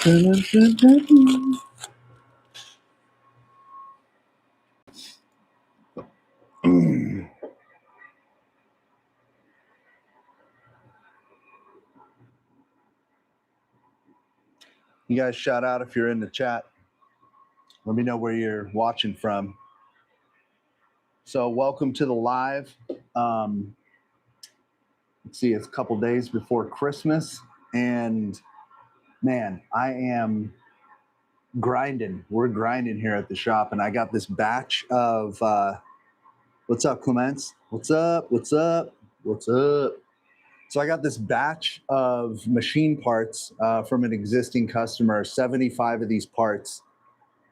You guys shout out if you're in the chat. Let me know where you're watching from. So welcome to the live. Let's see, it's a couple days before Christmas, and man, I am grinding. We're grinding here at the shop, and I got this batch of what's up, Clements? What's up? What's up? What's up? So I got this batch of machine parts from an existing customer, 75 of these parts,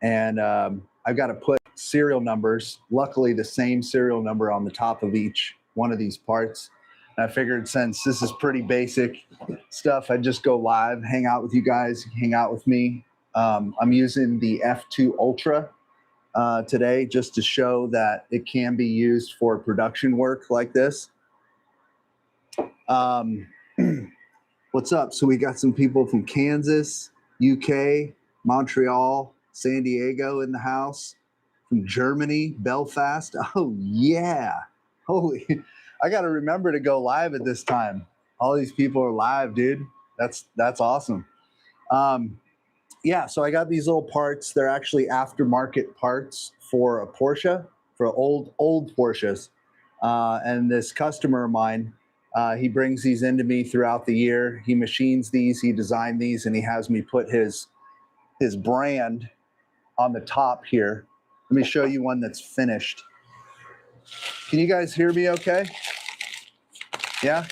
and I've got to put serial numbers, luckily the same serial number on the top of each one of these parts. And I figured since this is pretty basic stuff, I'd just go live, hang out with you guys, hang out with me. I'm using the F2 Ultra today just to show that it can be used for production work like this. What's up? So we got some people from Kansas, UK, Montreal, San Diego in the house, from Germany, Belfast. Oh yeah. Holy, I got to remember to go live at this time. All these people are live, dude. That's awesome. Yeah, so I got these little parts. They're actually aftermarket parts for a Porsche, for old Porsches. And this customer of mine, he brings these into me throughout the year. He machines these, he designed these, and he has me put his brand on the top here. Let me show you one that's finished. Can you guys hear me okay? Yeah?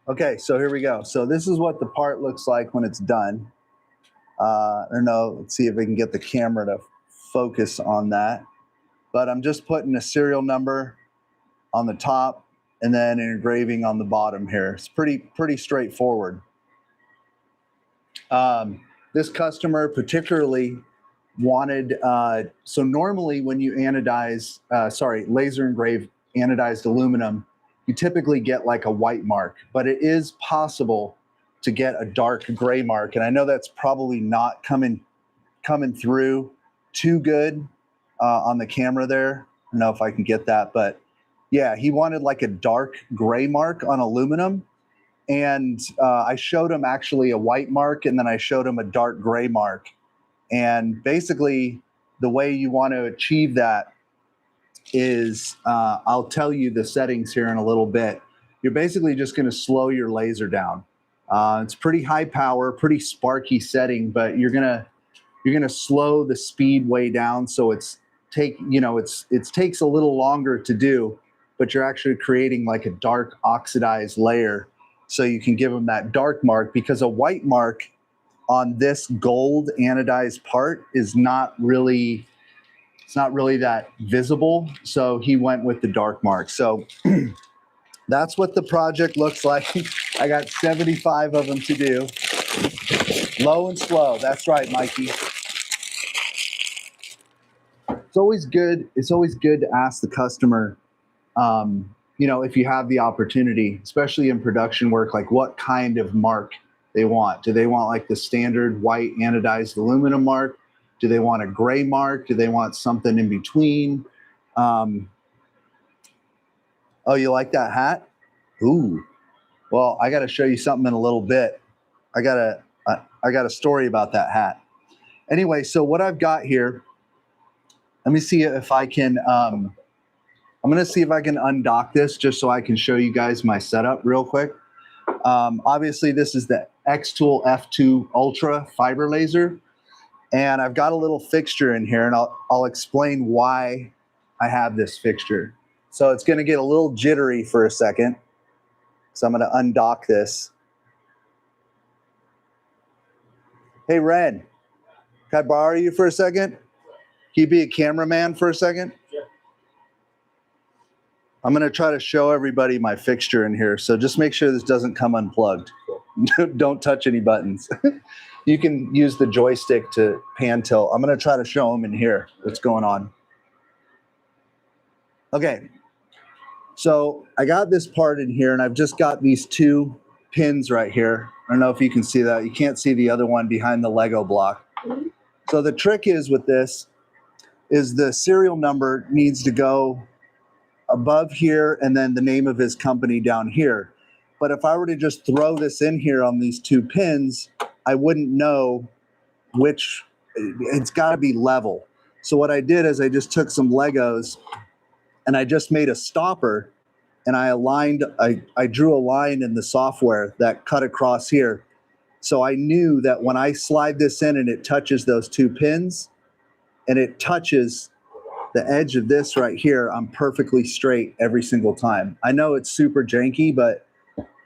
Okay, so here we go. So this is what the part looks like when it's done. I don't know, let's see if we can get the camera to focus on that. But I'm just putting a serial number on the top and then an engraving on the bottom here. It's pretty straightforward. This customer particularly wanted, so normally when you laser engrave anodized aluminum, you typically get like a white mark, but it is possible to get a dark gray mark. And I know that's probably not coming through too good on the camera there. I don't know if I can get that, but yeah, he wanted like a dark gray mark on aluminum. And I showed him actually a white mark, and then I showed him a dark gray mark. And basically the way you want to achieve that is, I'll tell you the settings here in a little bit. You're basically just going to slow your laser down. It's pretty high power, pretty sparky setting, but you're gonna slow the speed way down, so it takes a little longer to do, but you're actually creating like a dark oxidized layer, so you can give them that dark mark, because a white mark on this gold anodized part is not really that visible. So he went with the dark mark. So that's what the project looks like. I got 75 of them to do. Low and slow. That's right, Mikey. It's always good to ask the customer, if you have the opportunity, especially in production work, like what kind of mark they want. Do they want like the standard white anodized aluminum mark? Do they want a gray mark? Do they want something in between? Oh, you like that hat? Ooh. Well, I got to show you something in a little bit. I got a story about that hat. Anyway, so what I've got here, let me see if I can, I'm going to see if I can undock this just so I can show you guys my setup real quick. Obviously, this is the xTool F2 Ultra fiber laser. And I've got a little fixture in here, and I'll explain why I have this fixture. So it's going to get a little jittery for a second. So I'm going to undock this. Hey, Ren, can I borrow you for a second? Can you be a cameraman for a second? Yeah. I'm going to try to show everybody my fixture in here. So just make sure this doesn't come unplugged. Don't touch any buttons. You can use the joystick to pan tilt. I'm going to try to show them in here what's going on. Okay, so I got this part in here, and I've just got these two pins right here. I don't know if you can see that. You can't see the other one behind the Lego block. So the trick is with this is the serial number needs to go above here and then the name of his company down here. But if I were to just throw this in here on these two pins, I wouldn't know which, it's got to be level. So what I did is I just took some Legos and I just made a stopper, and I aligned, I drew a line in the software that cut across here. So I knew that when I slide this in and it touches those two pins and it touches the edge of this right here, I'm perfectly straight every single time. I know it's super janky, but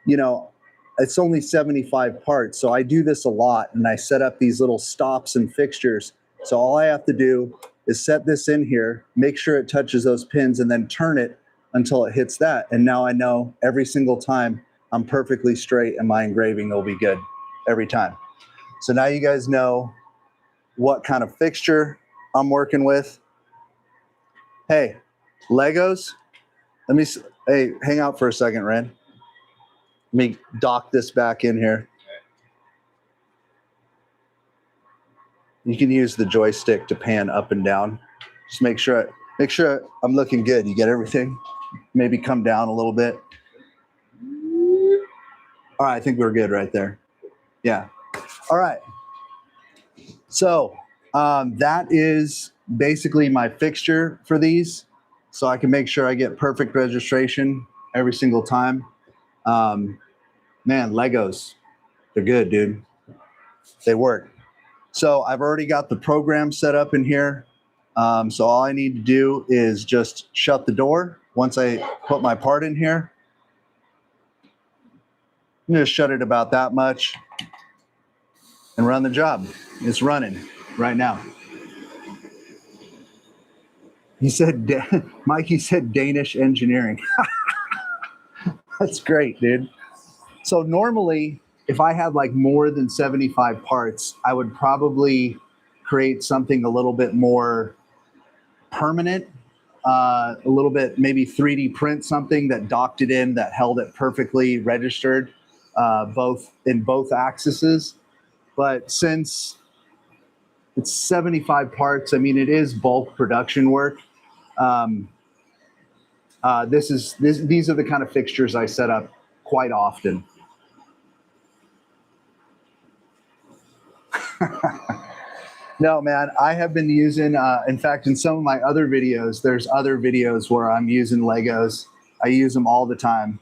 you know, it's only 75 parts. So I do this a lot, and I set up these little stops and fixtures. So all I have to do is set this in here, make sure it touches those pins, and then turn it until it hits that. And now I know every single time I'm perfectly straight and my engraving will be good every time. So now you guys know what kind of fixture I'm working with. Hey, Legos, hey, hang out for a second, Ren. Let me dock this back in here. You can use the joystick to pan up and down. Just make sure I'm looking good. You get everything? Maybe come down a little bit. All right, I think we're good right there. Yeah. All right. So that is basically my fixture for these. So I can make sure I get perfect registration every single time. Man, Legos, they're good, dude. They work. So I've already got the program set up in here. So all I need to do is just shut the door once I put my part in here. I'm going to shut it about that much and run the job. It's running right now. He said, Mikey said Danish engineering. That's great, dude. So normally, if I had like more than 75 parts, I would probably create something a little bit more permanent, a little bit maybe 3D print something that docked it in, that held it perfectly registered, both axes. But since it's 75 parts, I mean, it is bulk production work. These are the kind of fixtures I set up quite often. No, man, I have been using, in fact, in some of my other videos, there's other videos where I'm using Legos. I use them all the time.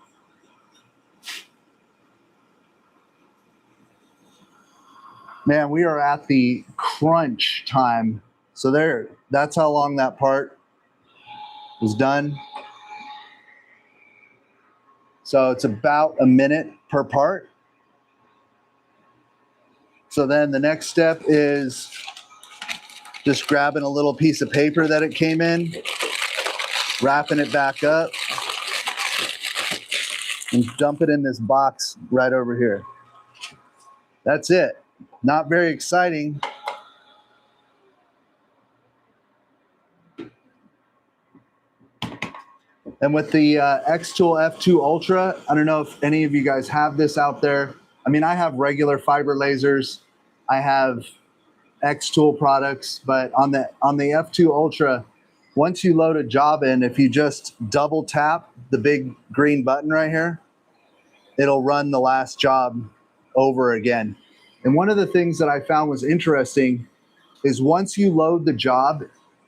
Man, we are at the crunch time. So that's how long that part is done. So it's about a minute per part. So then the next step is just grabbing a little piece of paper that it came in, wrapping it back up, and dump it in this box right over here. That's it. Not very exciting. And with the xTool F2 Ultra, I don't know if any of you guys have this out there. I mean, I have regular fiber lasers. I have xTool products, but on the F2 Ultra, once you load a job in, if you just double tap the big green button right here, it'll run the last job over again. And one of the things that I found was interesting is once you load the job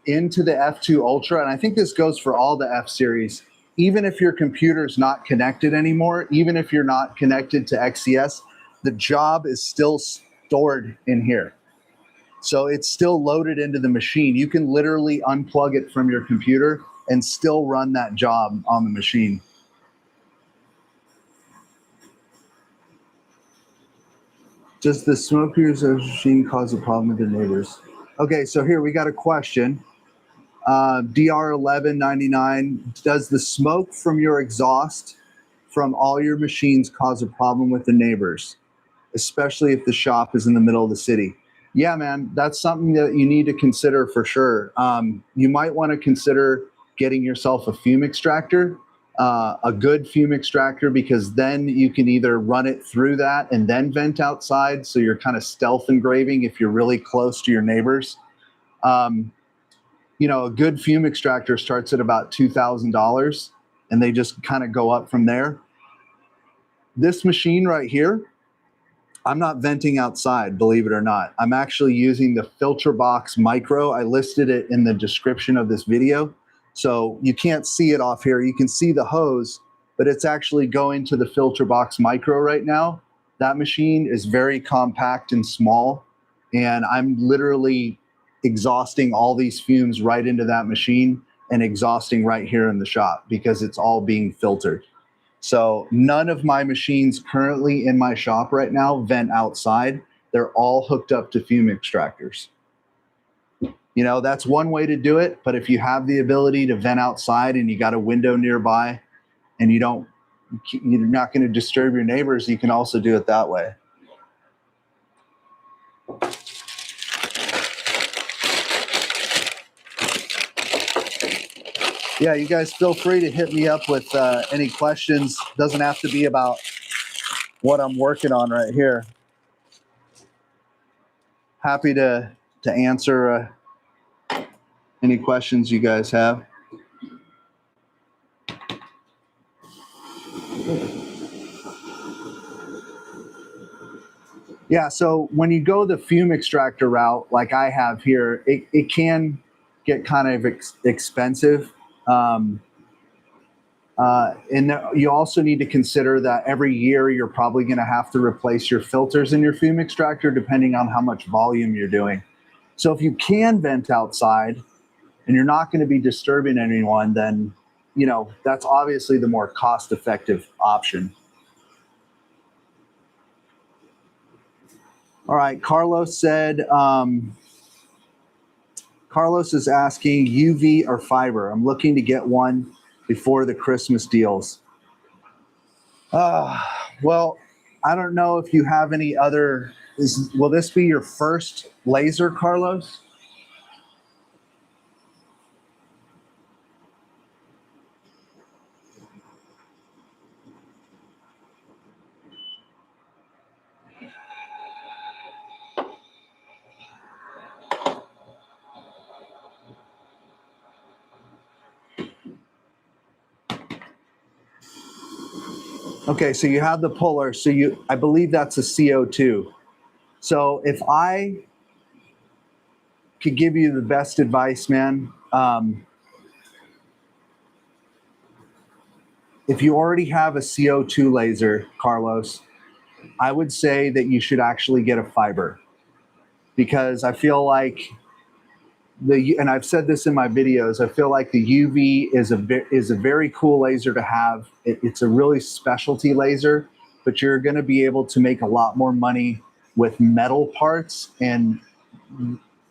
into the F2 Ultra, and I think this goes for all the F series, even if your computer's not connected anymore, even if you're not connected to XCS, the job is still stored in here. So it's still loaded into the machine. You can literally unplug it from your computer and still run that job on the machine. Does the smoke machine cause a problem with the neighbors? Okay, so here we got a question. DR1199, does the smoke from your exhaust from all your machines cause a problem with the neighbors, especially if the shop is in the middle of the city? Yeah, man, that's something that you need to consider for sure. You might want to consider getting yourself a fume extractor, a good fume extractor, because then you can either run it through that and then vent outside, so you're kind of stealth engraving if you're really close to your neighbors. You know, a good fume extractor starts at about $2,000, and they just kind of go up from there. This machine right here, I'm not venting outside, believe it or not. I'm actually using the Filtrabox Micro. I listed it in the description of this video. So you can't see it off here. You can see the hose, but it's actually going to the Filtrabox Micro right now. That machine is very compact and small, and I'm literally exhausting all these fumes right into that machine and exhausting right here in the shop because it's all being filtered. So none of my machines currently in my shop right now vent outside. They're all hooked up to fume extractors. You know, that's one way to do it. But if you have the ability to vent outside and you got a window nearby and you're not going to disturb your neighbors, you can also do it that way. Yeah, you guys feel free to hit me up with any questions. Doesn't have to be about what I'm working on right here. Happy to answer any questions you guys have. Yeah, so when you go the fume extractor route, like I have here, it can get kind of expensive. And you also need to consider that every year you're probably going to have to replace your filters in your fume extractor depending on how much volume you're doing. So if you can vent outside and you're not going to be disturbing anyone, then, you know, that's obviously the more cost-effective option. All right, Carlos said, Carlos is asking UV or fiber. I'm looking to get one before the Christmas deals. Well, I don't know if you have any other, will this be your first laser, Carlos? Okay, so you have the puller. So I believe that's a CO2. So if I could give you the best advice, man, if you already have a CO2 laser, Carlos, I would say that you should actually get a fiber, because I feel like and I've said this in my videos, I feel like the UV is a very cool laser to have. It's a really specialty laser, but you're going to be able to make a lot more money with metal parts, and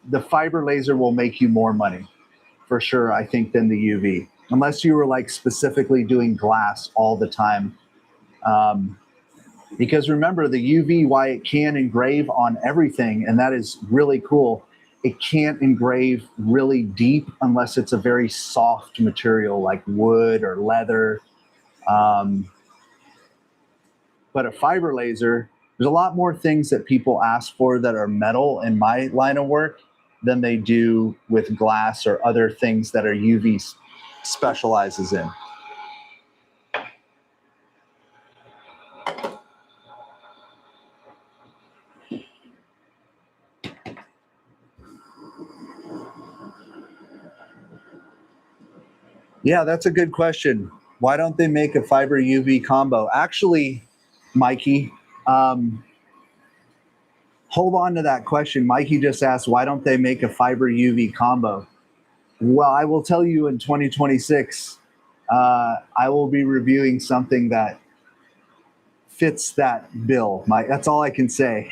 the fiber laser will make you more money for sure, I think, than the UV, unless you were like specifically doing glass all the time. Because remember, the UV, why it can engrave on everything, and that is really cool, it can't engrave really deep unless it's a very soft material like wood or leather. But a fiber laser, there's a lot more things that people ask for that are metal in my line of work than they do with glass or other things that are UV specializes in. Yeah, that's a good question. Why don't they make a fiber UV combo? Actually, Mikey, hold on to that question. Mikey just asked, why don't they make a fiber UV combo? Well, I will tell you in 2026, I will be reviewing something that fits that bill. That's all I can say.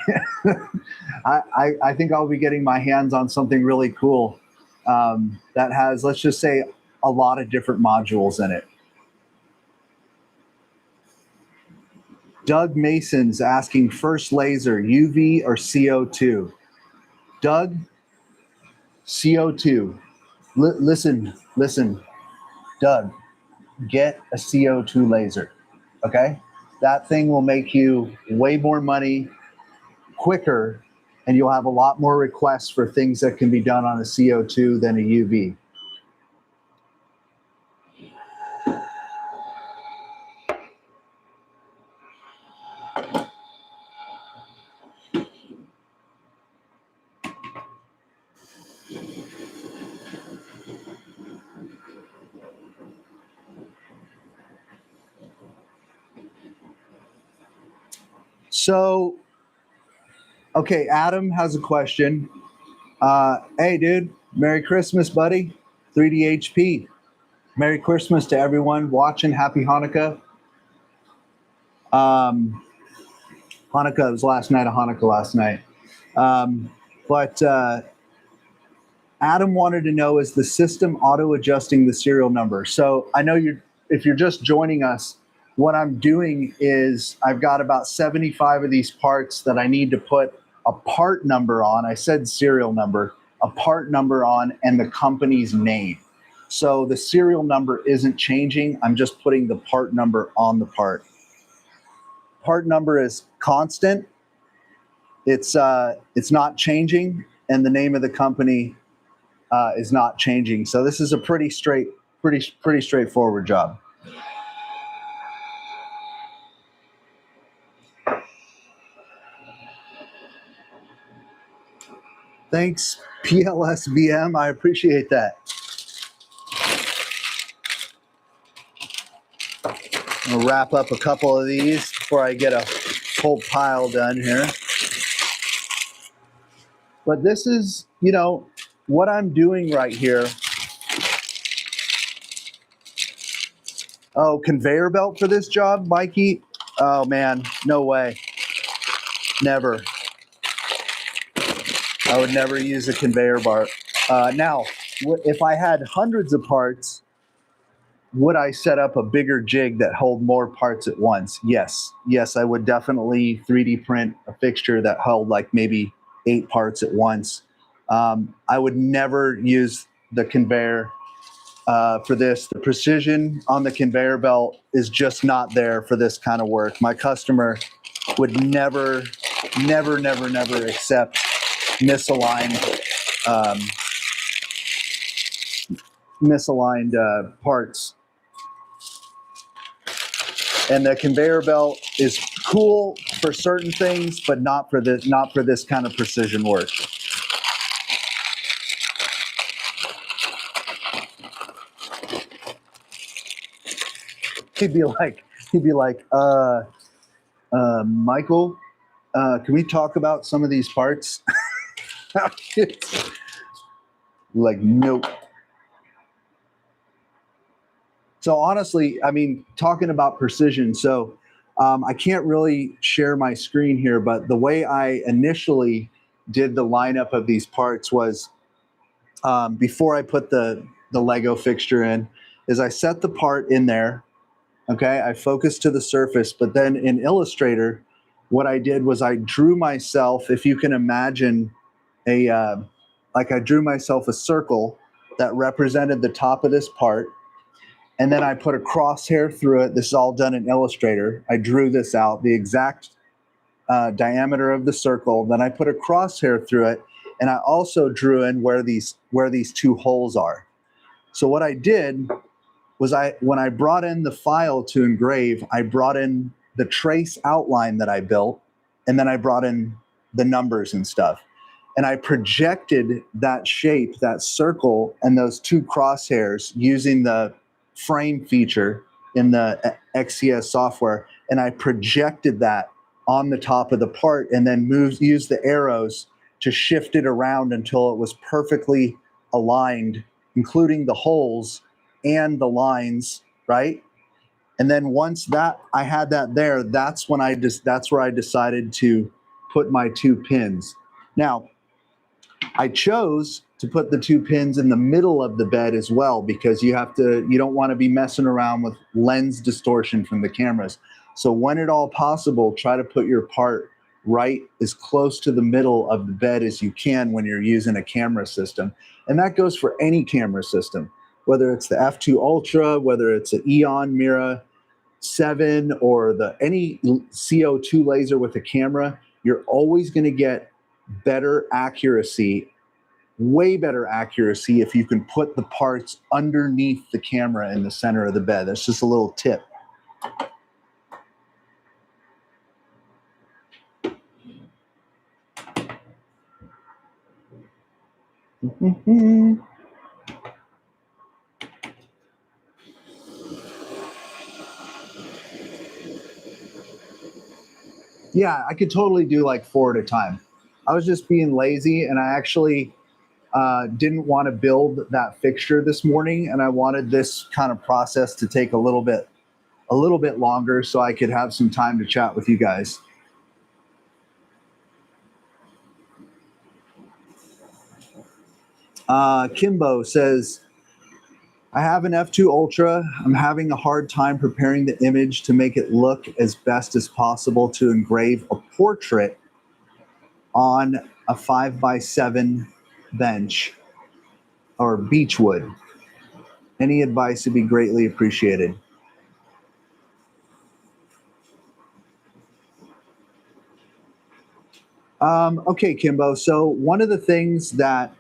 I think I'll be getting my hands on something really cool that has, let's just say, a lot of different modules in it. Doug Mason's asking, first laser, UV or CO2? Doug, CO2. Listen. Doug, get a CO2 laser, okay? That thing will make you way more money quicker, and you'll have a lot more requests for things that can be done on a CO2 than a UV. So, okay, Adam has a question. Hey, dude, Merry Christmas, buddy. 3D HP. Merry Christmas to everyone watching. Happy Hanukkah. Hanukkah was last night of Hanukkah last night. But Adam wanted to know, is the system auto-adjusting the serial number? So I know if you're just joining us, what I'm doing is I've got about 75 of these parts that I need to put a part number on. I said serial number, a part number on, and the company's name. So the serial number isn't changing. I'm just putting the part number on the part. Part number is constant. It's not changing, and the name of the company is not changing. So this is a pretty straightforward job. Thanks, PLSVM. I appreciate that. I'll wrap up a couple of these before I get a whole pile done here. But this is, what I'm doing right here. Oh, conveyor belt for this job, Mikey? Oh, man, no way. Never. I would never use a conveyor bar. Now, if I had hundreds of parts, would I set up a bigger jig that hold more parts at once? Yes. Yes, I would definitely 3D print a fixture that held like maybe 8 parts at once. I would never use the conveyor for this. The precision on the conveyor belt is just not there for this kind of work. My customer would never accept misaligned parts. And the conveyor belt is cool for certain things, but not for this kind of precision work. He'd be like, Michael, can we talk about some of these parts? Like, nope. So honestly, I mean, talking about precision, so I can't really share my screen here, but the way I initially did the lineup of these parts was before I put the Lego fixture in, is I set the part in there, okay? I focused to the surface, but then in Illustrator, what I did was I drew myself, if you can imagine, I drew myself a circle that represented the top of this part. And then I put a crosshair through it. This is all done in Illustrator. I drew this out, the exact diameter of the circle. Then I put a crosshair through it, and I also drew in where these 2 holes are. So what I did was when I brought in the file to engrave, I brought in the trace outline that I built, and then I brought in the numbers and stuff. And I projected that shape, that circle, and those 2 crosshairs using the frame feature in the XCS software, and I projected that on the top of the part, and then used the arrows to shift it around until it was perfectly aligned, including the holes and the lines, right? And then once that I had that there, that's where I decided to put my 2 pins. Now, I chose to put the 2 pins in the middle of the bed as well, because you don't want to be messing around with lens distortion from the cameras. So when at all possible, try to put your part right as close to the middle of the bed as you can when you're using a camera system. And that goes for any camera system. whether it's the F2 Ultra, whether it's an Eon Mira 7 or any CO2 laser with a camera, you're always going to get better accuracy, way better accuracy if you can put the parts underneath the camera in the center of the bed. That's just a little tip. Yeah, I could totally do like 4 at a time. I was just being lazy, and I actually didn't want to build that fixture this morning, and I wanted this kind of process to take a little bit longer so I could have some time to chat with you guys. Kimbo says, I have an F2 Ultra. I'm having a hard time preparing the image to make it look as best as possible to engrave a portrait on a 5x7 bench or beech wood. Any advice would be greatly appreciated. Okay, Kimbo. So one of the things that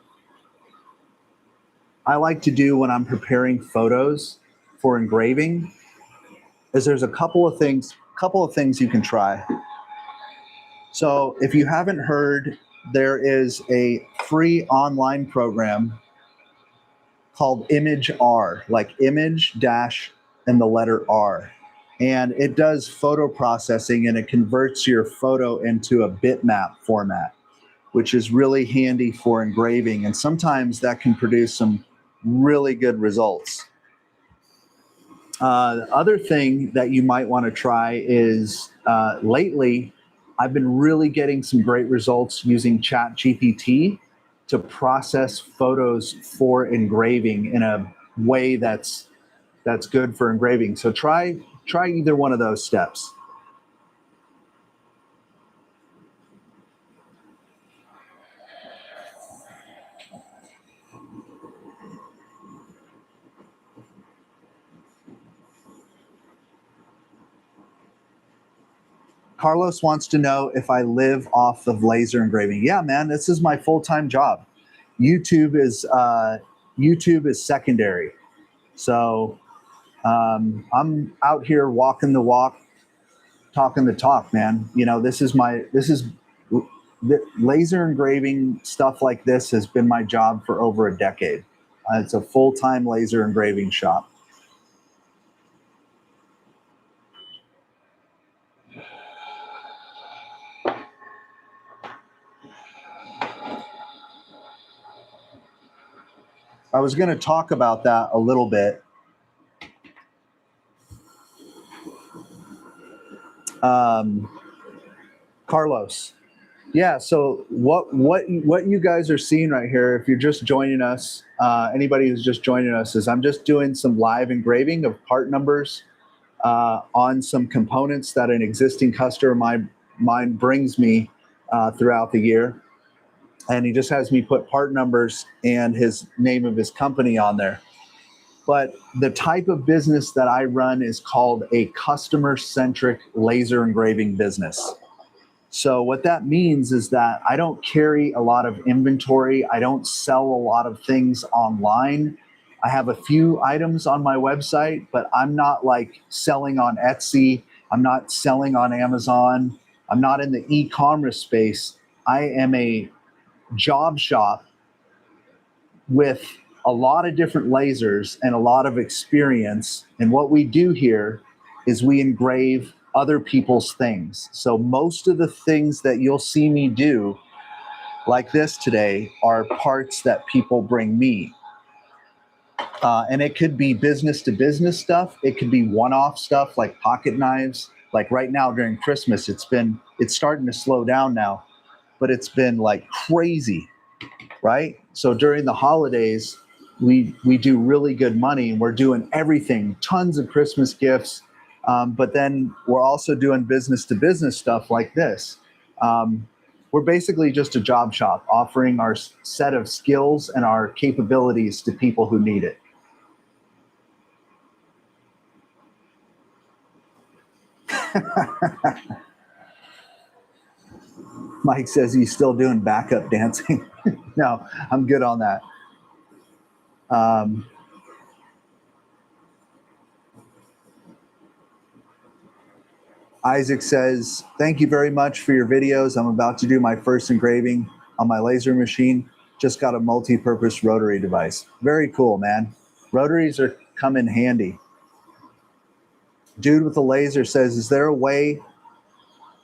I like to do when I'm preparing photos for engraving is there's a couple of things you can try. So if you haven't heard, there is a free online program called Image R, like image dash and the letter R. And it does photo processing, and it converts your photo into a bitmap format, which is really handy for engraving. And sometimes that can produce some really good results. The other thing that you might want to try is lately, I've been really getting some great results using ChatGPT to process photos for engraving in a way that's good for engraving. So try either one of those steps. Carlos wants to know if I live off of laser engraving. Yeah, man, this is my full-time job. YouTube is secondary. So I'm out here walking the walk, talking the talk, man. You know, laser engraving stuff like this has been my job for over a decade. It's a full-time laser engraving shop. I was going to talk about that a little bit. Carlos. Yeah, so what you guys are seeing right here, if you're just joining us, anybody who's just joining us, is I'm just doing some live engraving of part numbers on some components that an existing customer of mine brings me throughout the year. And he just has me put part numbers and his name of his company on there. But the type of business that I run is called a customer-centric laser engraving business. So what that means is that I don't carry a lot of inventory. I don't sell a lot of things online. I have a few items on my website, but I'm not like selling on Etsy. I'm not selling on Amazon. I'm not in the e-commerce space. I am a job shop with a lot of different lasers and a lot of experience. And what we do here is we engrave other people's things. So most of the things that you'll see me do, like this today, are parts that people bring me. And it could be business to business stuff. It could be one-off stuff like pocket knives. Like right now during Christmas, it's starting to slow down now, but it's been like crazy, right? So during the holidays, we do really good money, and we're doing everything, tons of Christmas gifts. But then we're also doing business to business stuff like this. We're basically just a job shop offering our set of skills and our capabilities to people who need it. Mike says he's still doing backup dancing. No, I'm good on that. Isaac says, thank you very much for your videos. I'm about to do my first engraving on my laser machine. Just got a multi-purpose rotary device. Very cool, man. Rotaries are come in handy. Dude with the laser says, is there a way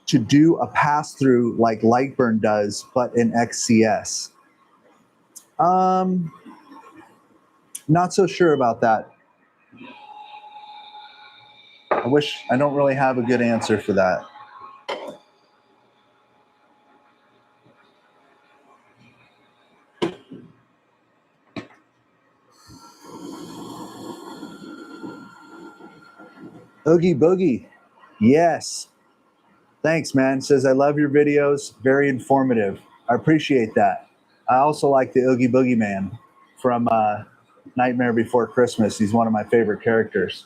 to do a pass-through like Lightburn does, but in XCS? Not so sure about that. I don't really have a good answer for that. Oogie Boogie. Yes. Thanks, man. Says, I love your videos. Very informative. I appreciate that. I also like the Oogie Boogie Man from Nightmare Before Christmas. He's one of my favorite characters.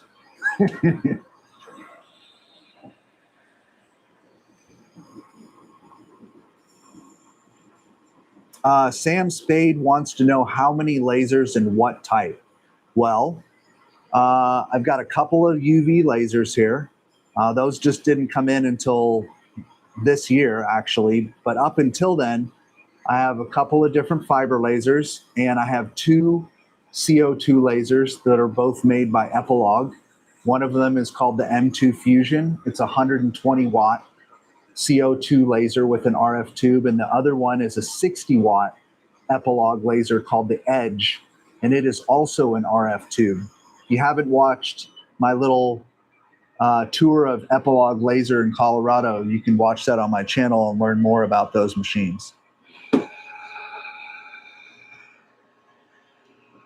Sam Spade wants to know how many lasers and what type. Well, I've got a couple of UV lasers here. Those just didn't come in until this year, actually. But up until then, I have a couple of different fiber lasers, and I have two CO2 lasers that are both made by Epilogue. One of them is called the M2 Fusion. It's a 120 watt CO2 laser with an RF tube, and the other one is a 60 watt Epilogue laser called the Edge, and it is also an RF tube. If you haven't watched my little tour of Epilogue laser in Colorado, you can watch that on my channel and learn more about those machines.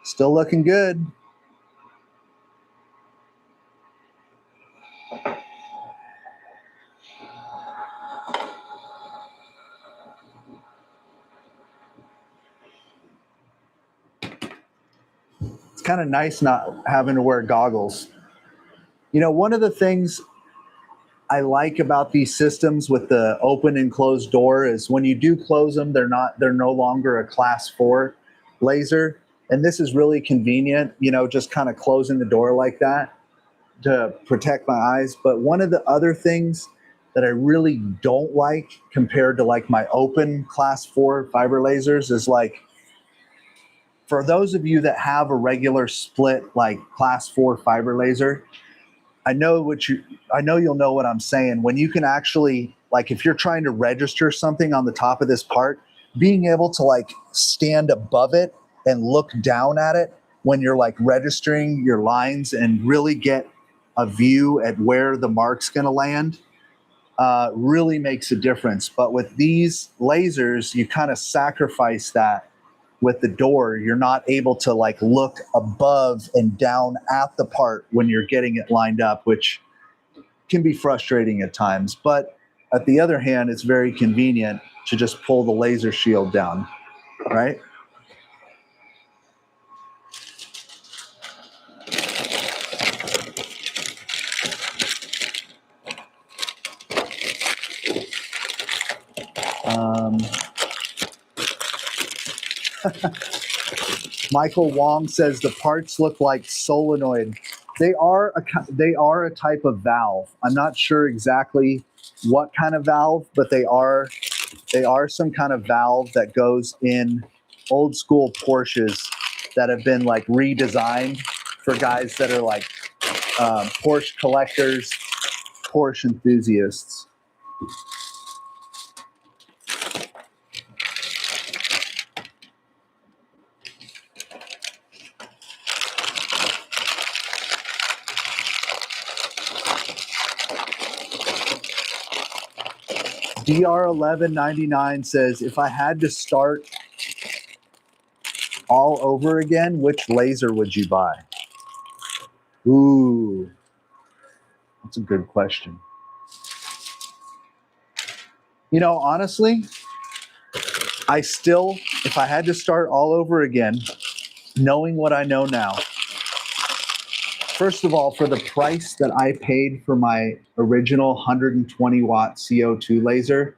Still looking good. It's kind of nice not having to wear goggles. You know, one of the things I like about these systems with the open and closed door is when you do close them, they're no longer a class 4 laser. And this is really convenient, you know, just kind of closing the door like that to protect my eyes. But one of the other things that I really don't like compared to like my open class 4 fiber lasers is like, for those of you that have a regular split like class 4 fiber laser, I know you'll know what I'm saying. When you can actually, like if you're trying to register something on the top of this part, being able to like stand above it and look down at it when you're like registering your lines and really get a view at where the mark's gonna land, really makes a difference. But with these lasers, you kind of sacrifice that with the door. You're not able to like look above and down at the part when you're getting it lined up, which can be frustrating at times. But at the other hand, it's very convenient to just pull the laser shield down, right? Michael Wong says the parts look like solenoid. They are a type of valve. I'm not sure exactly what kind of valve, but they are some kind of valve that goes in old school Porsches that have been like redesigned for guys that are like Porsche collectors, Porsche enthusiasts. DR1199 says, if I had to start all over again, which laser would you buy? Ooh, that's a good question. You know, honestly, if I had to start all over again, knowing what I know now, First of all, for the price that I paid for my original 120 watt CO2 laser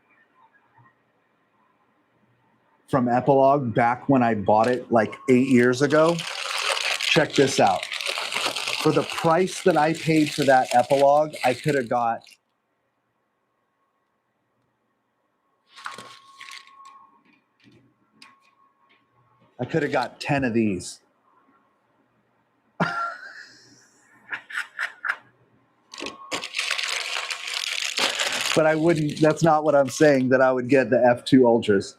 from Epilogue back when I bought it like 8 years ago, check this out. For the price that I paid for that Epilogue, I could have got I could have got 10 of these. But I wouldn't, that's not what I'm saying, that I would get the F2 Ultras.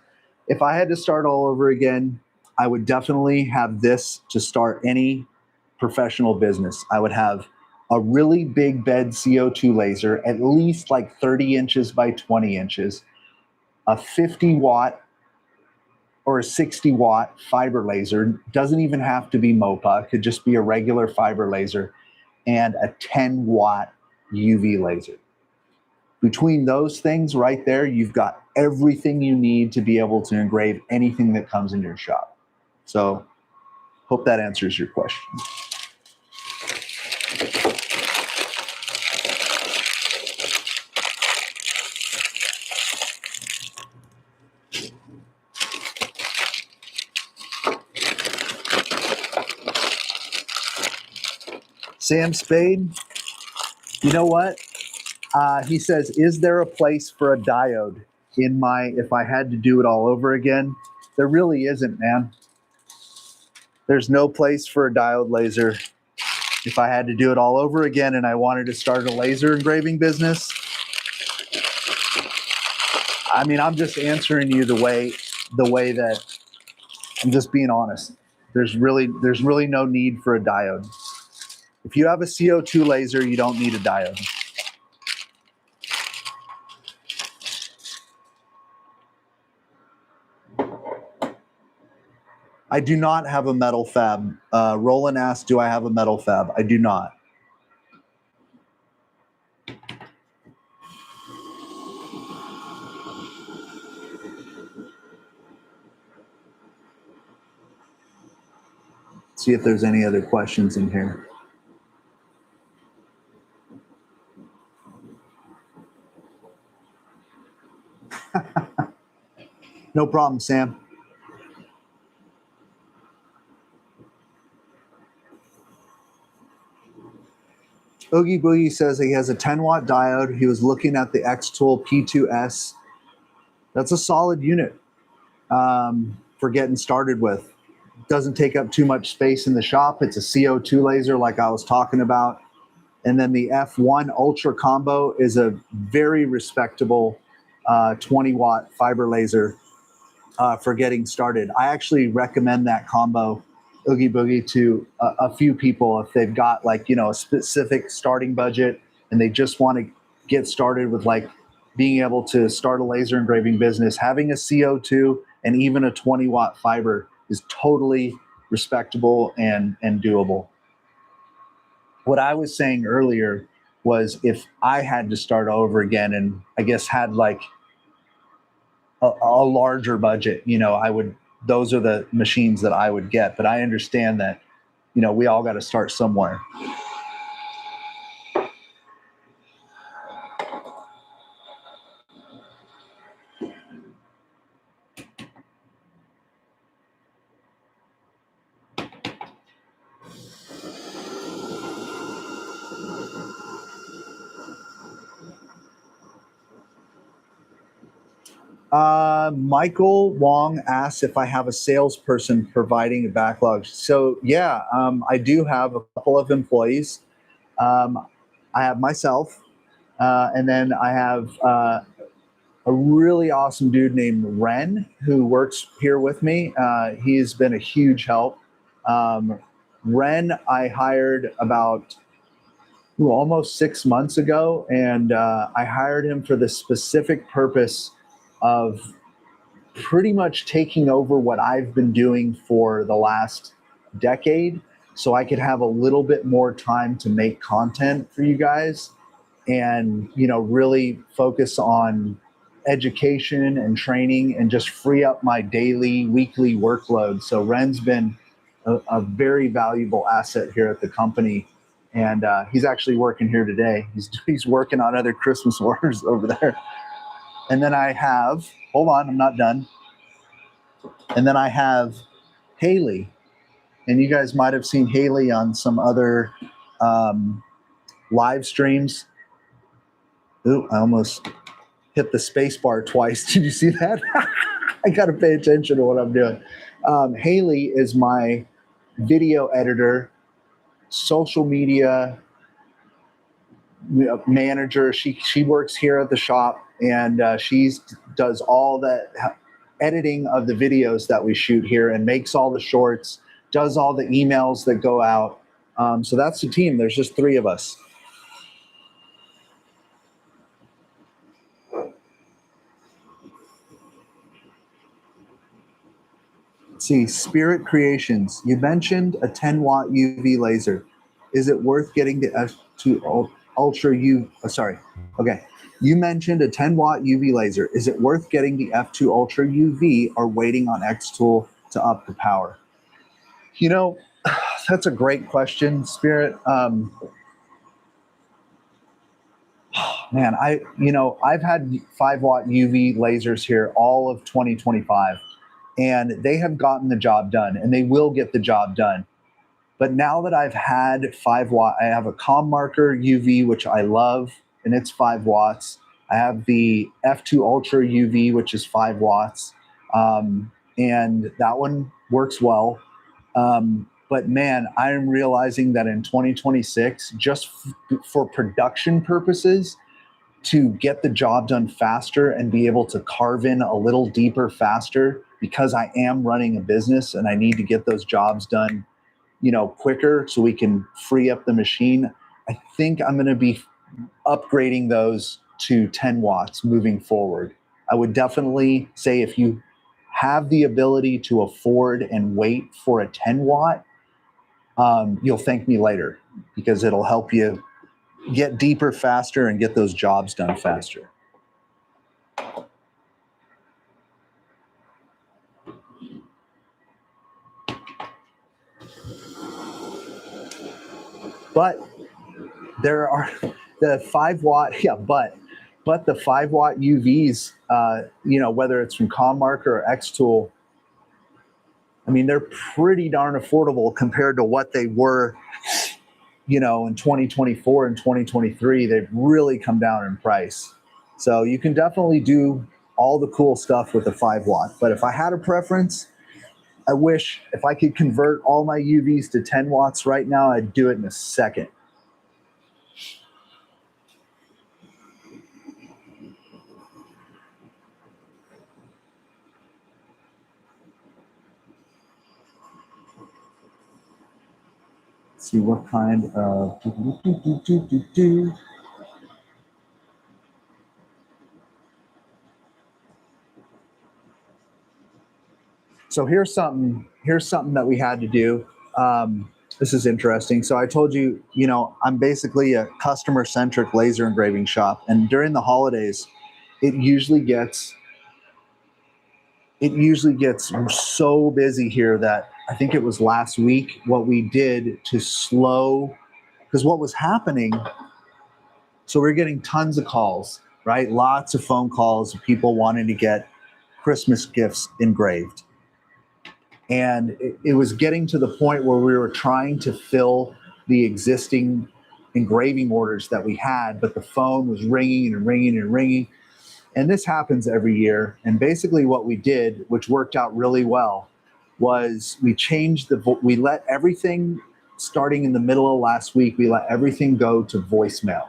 If I had to start all over again, I would definitely have this to start any professional business. I would have a really big bed CO2 laser, at least like 30 inches by 20 inches, a 50 watt or a 60 watt fiber laser. Doesn't even have to be Mopa, it could just be a regular fiber laser, and a 10 watt UV laser. Between those things right there, you've got everything you need to be able to engrave anything that comes in your shop. So, hope that answers your question. Sam Spade, you know what? He says, is there a place for a diode in my, if I had to do it all over again? There really isn't, man. There's no place for a diode laser. If I had to do it all over again and I wanted to start a laser engraving business, I mean, I'm just answering you the way that I'm just being honest. There's really no need for a diode. If you have a CO2 laser, you don't need a diode. I do not have a metal fab. Roland asked, do I have a metal fab? I do not. See if there's any other questions in here. No problem, Sam. Oogie Boogie says he has a 10 watt diode. He was looking at the xTool P2S. That's a solid unit for getting started with. Doesn't take up too much space in the shop. It's a CO2 laser like I was talking about. And then the F1 Ultra Combo is a very respectable 20 watt fiber laser for getting started. I actually recommend that combo, Oogie Boogie, to a few people if they've got like, you know, a specific starting budget and they just want to get started with like being able to start a laser engraving business. Having a CO2 and even a 20 watt fiber is totally respectable and doable. What I was saying earlier was if I had to start over again and I guess had like a larger budget, you know, those are the machines that I would get. But I understand that, you know, we all got to start somewhere. Michael Wong asks if I have a salesperson providing a backlog. So yeah, I do have a couple of employees. I have myself, and then I have a really awesome dude named Ren who works here with me. He's been a huge help. Ren, I hired about almost 6 months ago, and I hired him for the specific purpose of pretty much taking over what I've been doing for the last decade, so I could have a little bit more time to make content for you guys and, you know, really focus on education and training and just free up my daily, weekly workload. So Ren's been a very valuable asset here at the company. And he's actually working here today. He's working on other Christmas orders over there. And then I have, hold on, I'm not done. And then I have Haley. And you guys might have seen Haley on some other live streams. Ooh, I almost hit the space bar twice. Did you see that? I got to pay attention to what I'm doing. Haley is my video editor, social media manager. She works here at the shop, and she does all the editing of the videos that we shoot here and makes all the shorts, does all the emails that go out. So that's the team. There's just 3 of us. Let's see, Spirit Creations. You mentioned a 10-watt UV laser. Is it worth getting the F2 Ultra U? Sorry. Okay. You mentioned a 10-watt UV laser. Is it worth getting the F2 Ultra UV or waiting on xTool to up the power? You know, that's a great question, Spirit. Man, I've had 5-watt UV lasers here all of 2025, and they have gotten the job done, and they will get the job done. But now that I've had 5-watt, I have a Com Marker UV, which I love, and it's 5 watts. I have the F2 Ultra UV, which is 5 watts, and that one works well. But man, I am realizing that in 2026, just for production purposes, to get the job done faster and be able to carve in a little deeper faster, because I am running a business and I need to get those jobs done, quicker so we can free up the machine. I think I'm going to be upgrading those to 10 watts moving forward. I would definitely say if you have the ability to afford and wait for a 10 watt, you'll thank me later, because it'll help you get deeper faster and get those jobs done faster. But there are the 5-watt, but the 5-watt UVs, whether it's from Com Marker or xTool, I mean, they're pretty darn affordable compared to what they were, in 2024 and 2023. They've really come down in price. So you can definitely do all the cool stuff with the 5-watt. But if I had a preference, I wish if I could convert all my UVs to 10 watts right now, I'd do it in a second. Let's see what kind of So here's something that we had to do. This is interesting. So I told you, I'm basically a customer-centric laser engraving shop, and during the holidays, it usually gets so busy here that I think it was last week what we did to slow, because what was happening, so we're getting tons of calls, right? Lots of phone calls of people wanting to get Christmas gifts engraved. And it was getting to the point where we were trying to fill the existing engraving orders that we had, but the phone was ringing and ringing and ringing. And this happens every year. And basically what we did, which worked out really well, was we let everything, starting in the middle of last week, we let everything go to voicemail.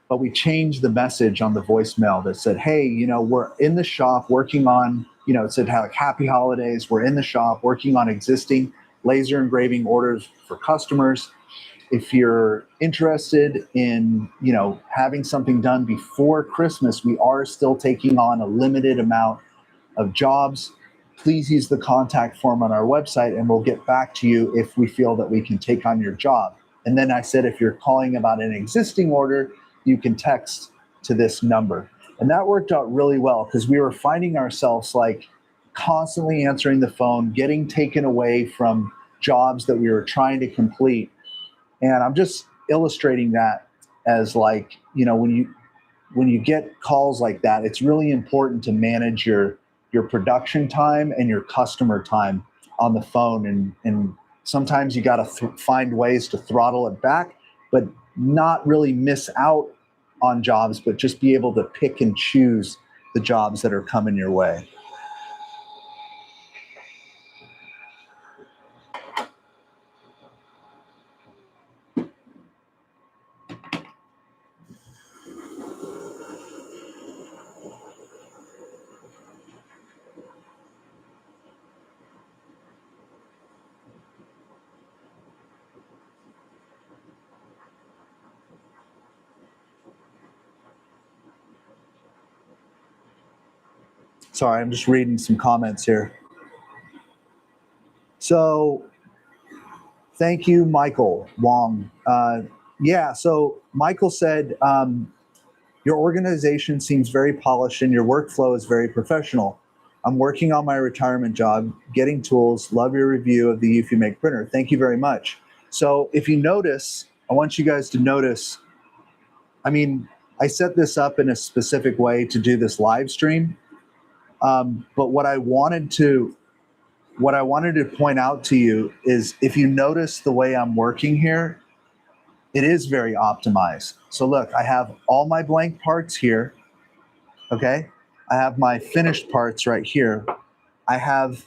But we changed the message on the voicemail that said, hey, we're in the shop working on, it said happy holidays. We're in the shop working on existing laser engraving orders for customers. If you're interested in, having something done before Christmas, we are still taking on a limited amount of jobs. Please use the contact form on our website and we'll get back to you if we feel that we can take on your job. And then I said, if you're calling about an existing order, you can text to this number. And that worked out really well, because we were finding ourselves constantly answering the phone, getting taken away from jobs that we were trying to complete. And I'm just illustrating that as like, when you get calls like that, it's really important to manage your production time and your customer time on the phone. And sometimes you got to find ways to throttle it back, but not really miss out on jobs, but just be able to pick and choose the jobs that are coming your way. Sorry, I'm just reading some comments here. So thank you, Michael Wong. Yeah, so Michael said, your organization seems very polished and your workflow is very professional. I'm working on my retirement job, getting tools. Love your review of the Fume printer. Thank you very much. So if you notice, I want you guys to notice, I mean, I set this up in a specific way to do this live stream. But what I wanted to point out to you is, if you notice the way I'm working here, it is very optimized. So look, I have all my blank parts here, okay? I have my finished parts right here. I have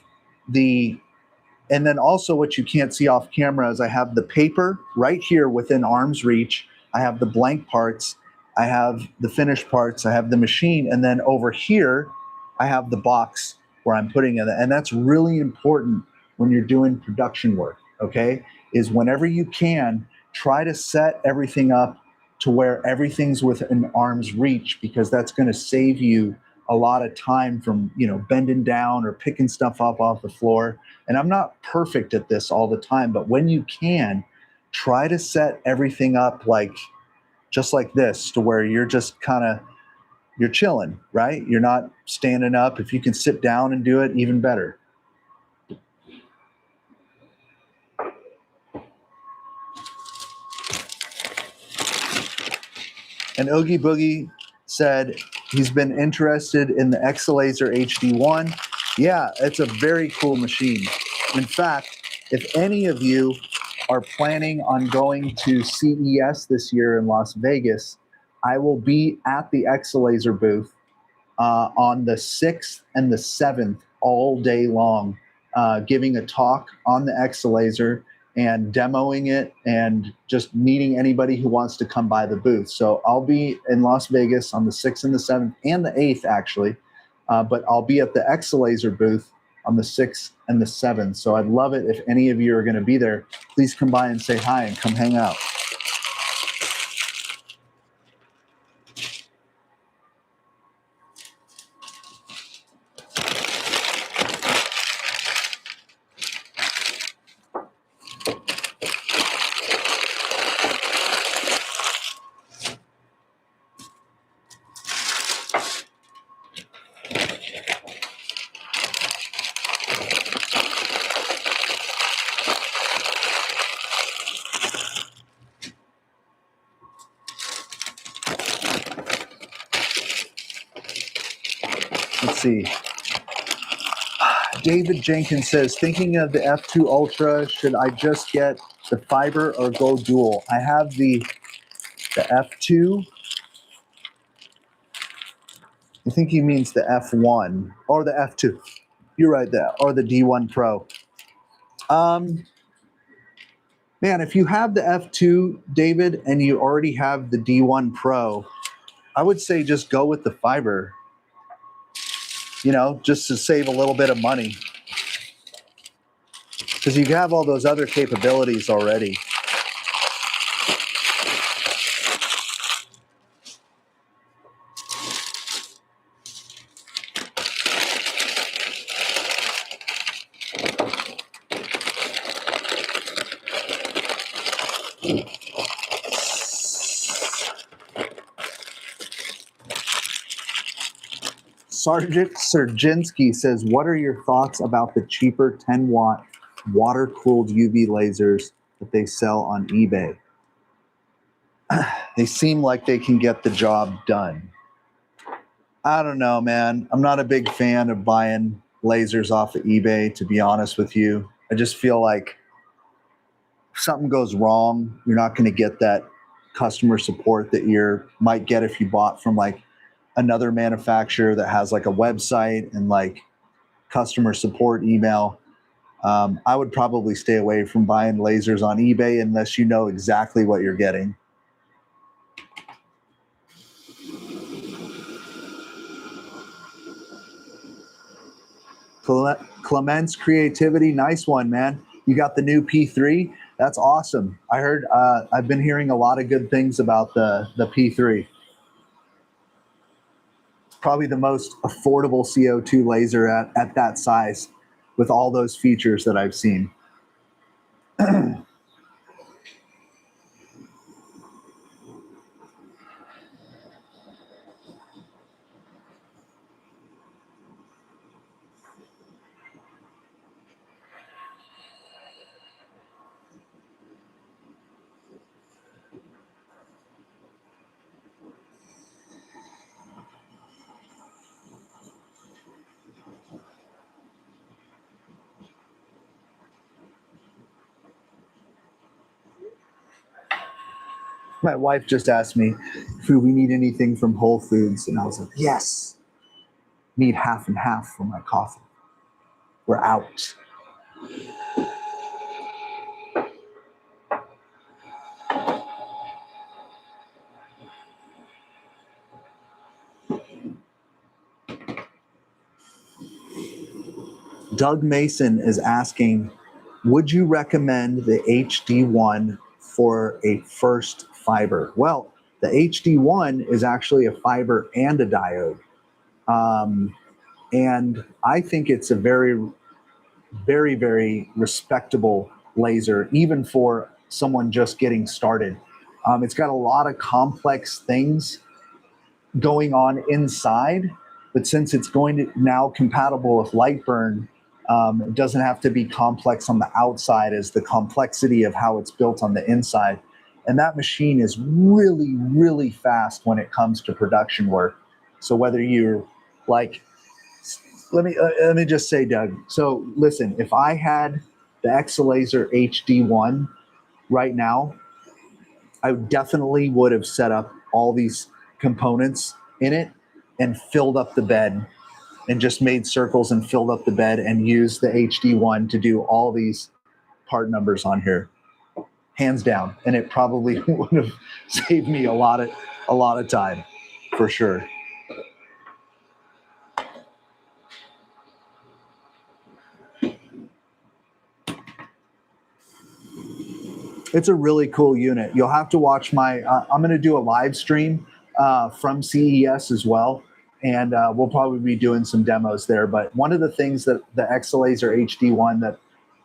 and then also what you can't see off camera is I have the paper right here within arm's reach. I have the blank parts. I have the finished parts. I have the machine. And then over here, I have the box where I'm putting it. And that's really important when you're doing production work, okay? Is whenever you can, try to set everything up to where everything's within arm's reach, because that's going to save you a lot of time from, bending down or picking stuff up off the floor. And I'm not perfect at this all the time, but when you can, try to set everything up just like this, to where you're just you're chilling, right? You're not standing up. If you can sit down and do it, even better. And Oogie Boogie said he's been interested in the X-Laser HD1. Yeah, it's a very cool machine. In fact, if any of you are planning on going to CES this year in Las Vegas, I will be at the X-Laser booth on the 6th and the 7th all day long, giving a talk on the X-Laser and demoing it and just meeting anybody who wants to come by the booth. So I'll be in Las Vegas on the 6th and the 7th and the 8th, actually. But I'll be at the X-Laser booth on the 6th and the 7th. So I'd love it if any of you are going to be there. Please come by and say hi and come hang out. Let's see. David Jenkins says, thinking of the F2 Ultra, should I just get the fiber or go dual? I have the F2. I think he means the F1 or the F2. You're right there, or the D1 Pro. Man, if you have the F2, David, and you already have the D1 Pro, I would say just go with the fiber, just to save a little bit of money. Because you have all those other capabilities already. Sergeant Serginski says, what are your thoughts about the cheaper 10-watt water-cooled UV lasers that they sell on eBay? They seem like they can get the job done. I don't know, man. I'm not a big fan of buying lasers off of eBay, to be honest with you. I just feel like if something goes wrong, you're not going to get that customer support that you might get if you bought from like another manufacturer that has like a website and like customer support email. I would probably stay away from buying lasers on eBay unless you know exactly what you're getting. Clement's Creativity, nice one, man. You got the new P3. That's awesome. I heard. I've been hearing a lot of good things about the P3. It's probably the most affordable CO2 laser at that size, with all those features that I've seen. My wife just asked me if we need anything from Whole Foods, and I was like, yes. Need half and half for my coffee. We're out. Doug Mason is asking, would you recommend the HD1 for a first fiber? Well, the HD1 is actually a fiber and a diode. And I think it's a very, very, very respectable laser, even for someone just getting started. It's got a lot of complex things going on inside, but since it's going to now compatible with Lightburn, it doesn't have to be complex on the outside as the complexity of how it's built on the inside. And that machine is really, really fast when it comes to production work. So whether you're like, let me just say, Doug. So listen, if I had the Exalaser HD1 right now, I definitely would have set up all these components in it and filled up the bed and just made circles and filled up the bed and used the HD1 to do all these part numbers on here, hands down. And it probably would have saved me a lot of time, for sure. It's a really cool unit. You'll have to watch my. I'm going to do a live stream from CES as well, and we'll probably be doing some demos there. But one of the things that the Exalaser HD1 that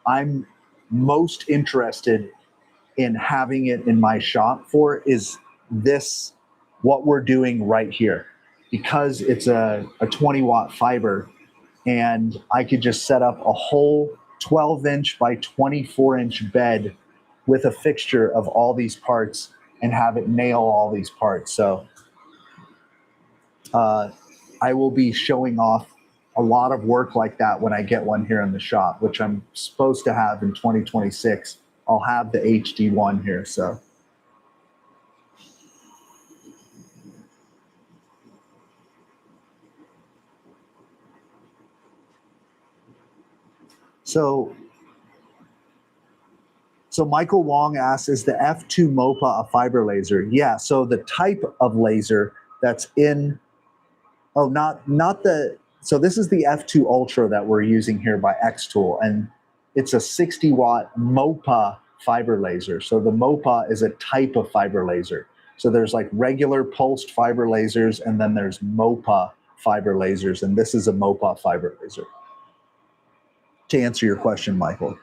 I'm most interested in having it in my shop for is this, what we're doing right here, because it's a 20-watt fiber, and I could just set up a whole 12-inch by 24-inch bed with a fixture of all these parts and have it nail all these parts. So I will be showing off a lot of work like that when I get one here in the shop, which I'm supposed to have in 2026. I'll have the HD1 here. So Michael Wong asks, is the F2 Mopa a fiber laser? Yeah, so the type of laser that's in, so this is the F2 Ultra that we're using here by xTool, and it's a 60-watt Mopa fiber laser. So the Mopa is a type of fiber laser. So there's like regular pulsed fiber lasers, and then there's Mopa fiber lasers, and this is a Mopa fiber laser. To answer your question, Michael.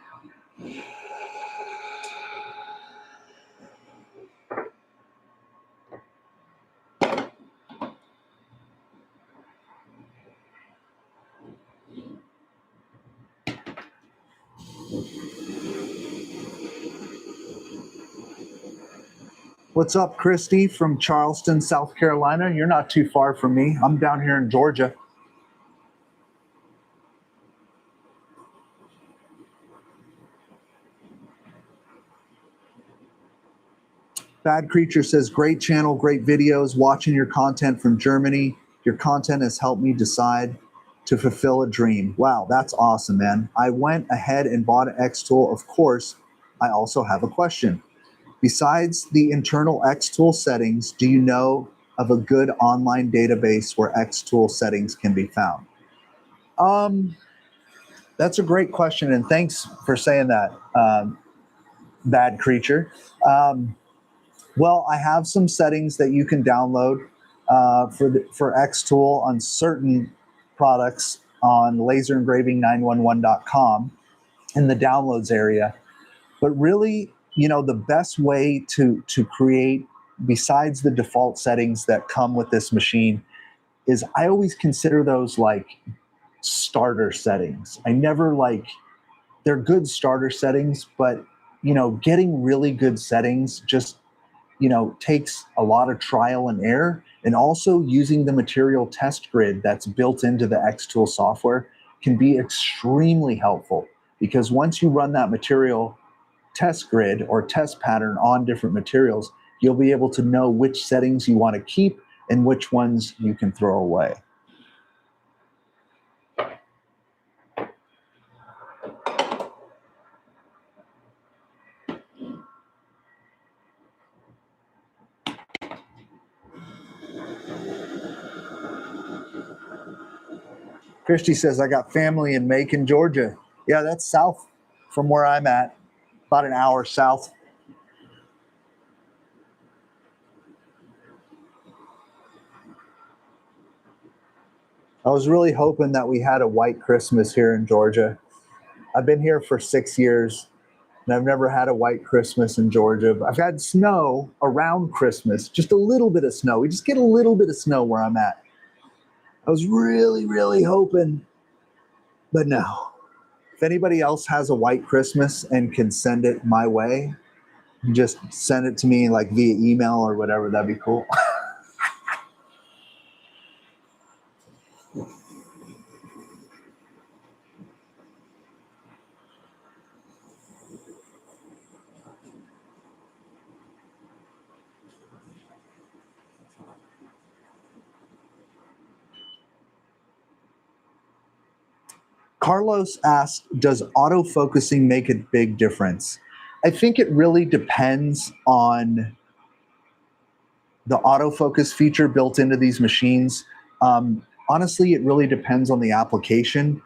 What's up, Christy from Charleston, South Carolina? You're not too far from me. I'm down here in Georgia. Bad Creature says, great channel, great videos, watching your content from Germany. Your content has helped me decide to fulfill a dream. Wow, that's awesome, man. I went ahead and bought an xTool. Of course, I also have a question. Besides the internal xTool settings, do you know of a good online database where xTool settings can be found? That's a great question, and thanks for saying that, Bad Creature. Well, I have some settings that you can download for xTool on certain products on laserengraving911.com in the downloads area. But really, the best way to create, besides the default settings that come with this machine, is I always consider those like starter settings. I never they're good starter settings, but getting really good settings just takes a lot of trial and error, and also using the material test grid that's built into the xTool software can be extremely helpful, because once you run that material test grid or test pattern on different materials, you'll be able to know which settings you want to keep and which ones you can throw away. Christy says, I got family in Macon, Georgia. Yeah, that's south from where I'm at, about an hour south. I was really hoping that we had a white Christmas here in Georgia. I've been here for 6 years, and I've never had a white Christmas in Georgia. I've had snow around Christmas, just a little bit of snow. We just get a little bit of snow where I'm at. I was really, really hoping, but no. If anybody else has a white Christmas and can send it my way, just send it to me like via email or whatever. That'd be cool. Carlos asked, does autofocusing make a big difference? I think it really depends on the autofocus feature built into these machines. Honestly, it really depends on the application.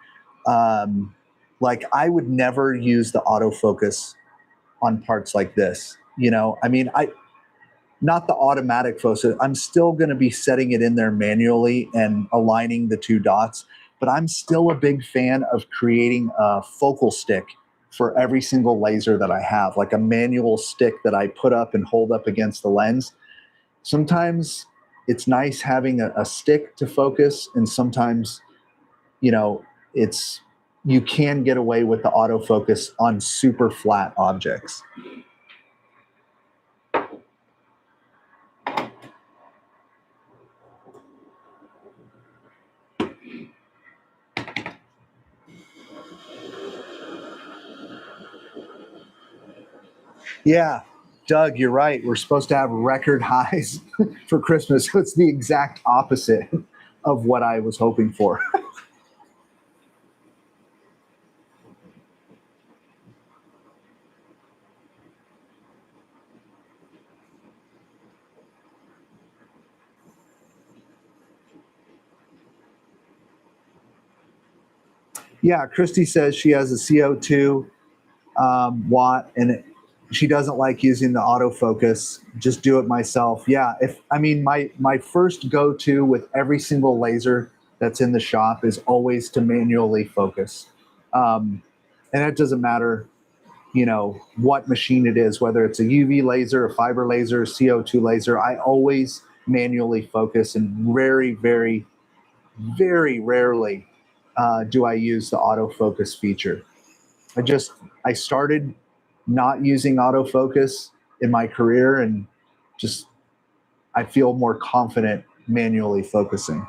Like I would never use the autofocus on parts like this. Not the automatic focus. I'm still going to be setting it in there manually and aligning the two dots, but I'm still a big fan of creating a focal stick for every single laser that I have, like a manual stick that I put up and hold up against the lens. Sometimes it's nice having a stick to focus, and sometimes, you can get away with the autofocus on super flat objects. Yeah, Doug, you're right. We're supposed to have record highs for Christmas. So it's the exact opposite of what I was hoping for. Yeah, Christy says she has a CO2 watt, and she doesn't like using the autofocus. Just do it myself. Yeah, my first go-to with every single laser that's in the shop is always to manually focus, and it doesn't matter, what machine it is, whether it's a UV laser, a fiber laser, a CO2 laser. I always manually focus, and very, very, very rarely do I use the autofocus feature. I started not using autofocus in my career and just, I feel more confident manually focusing.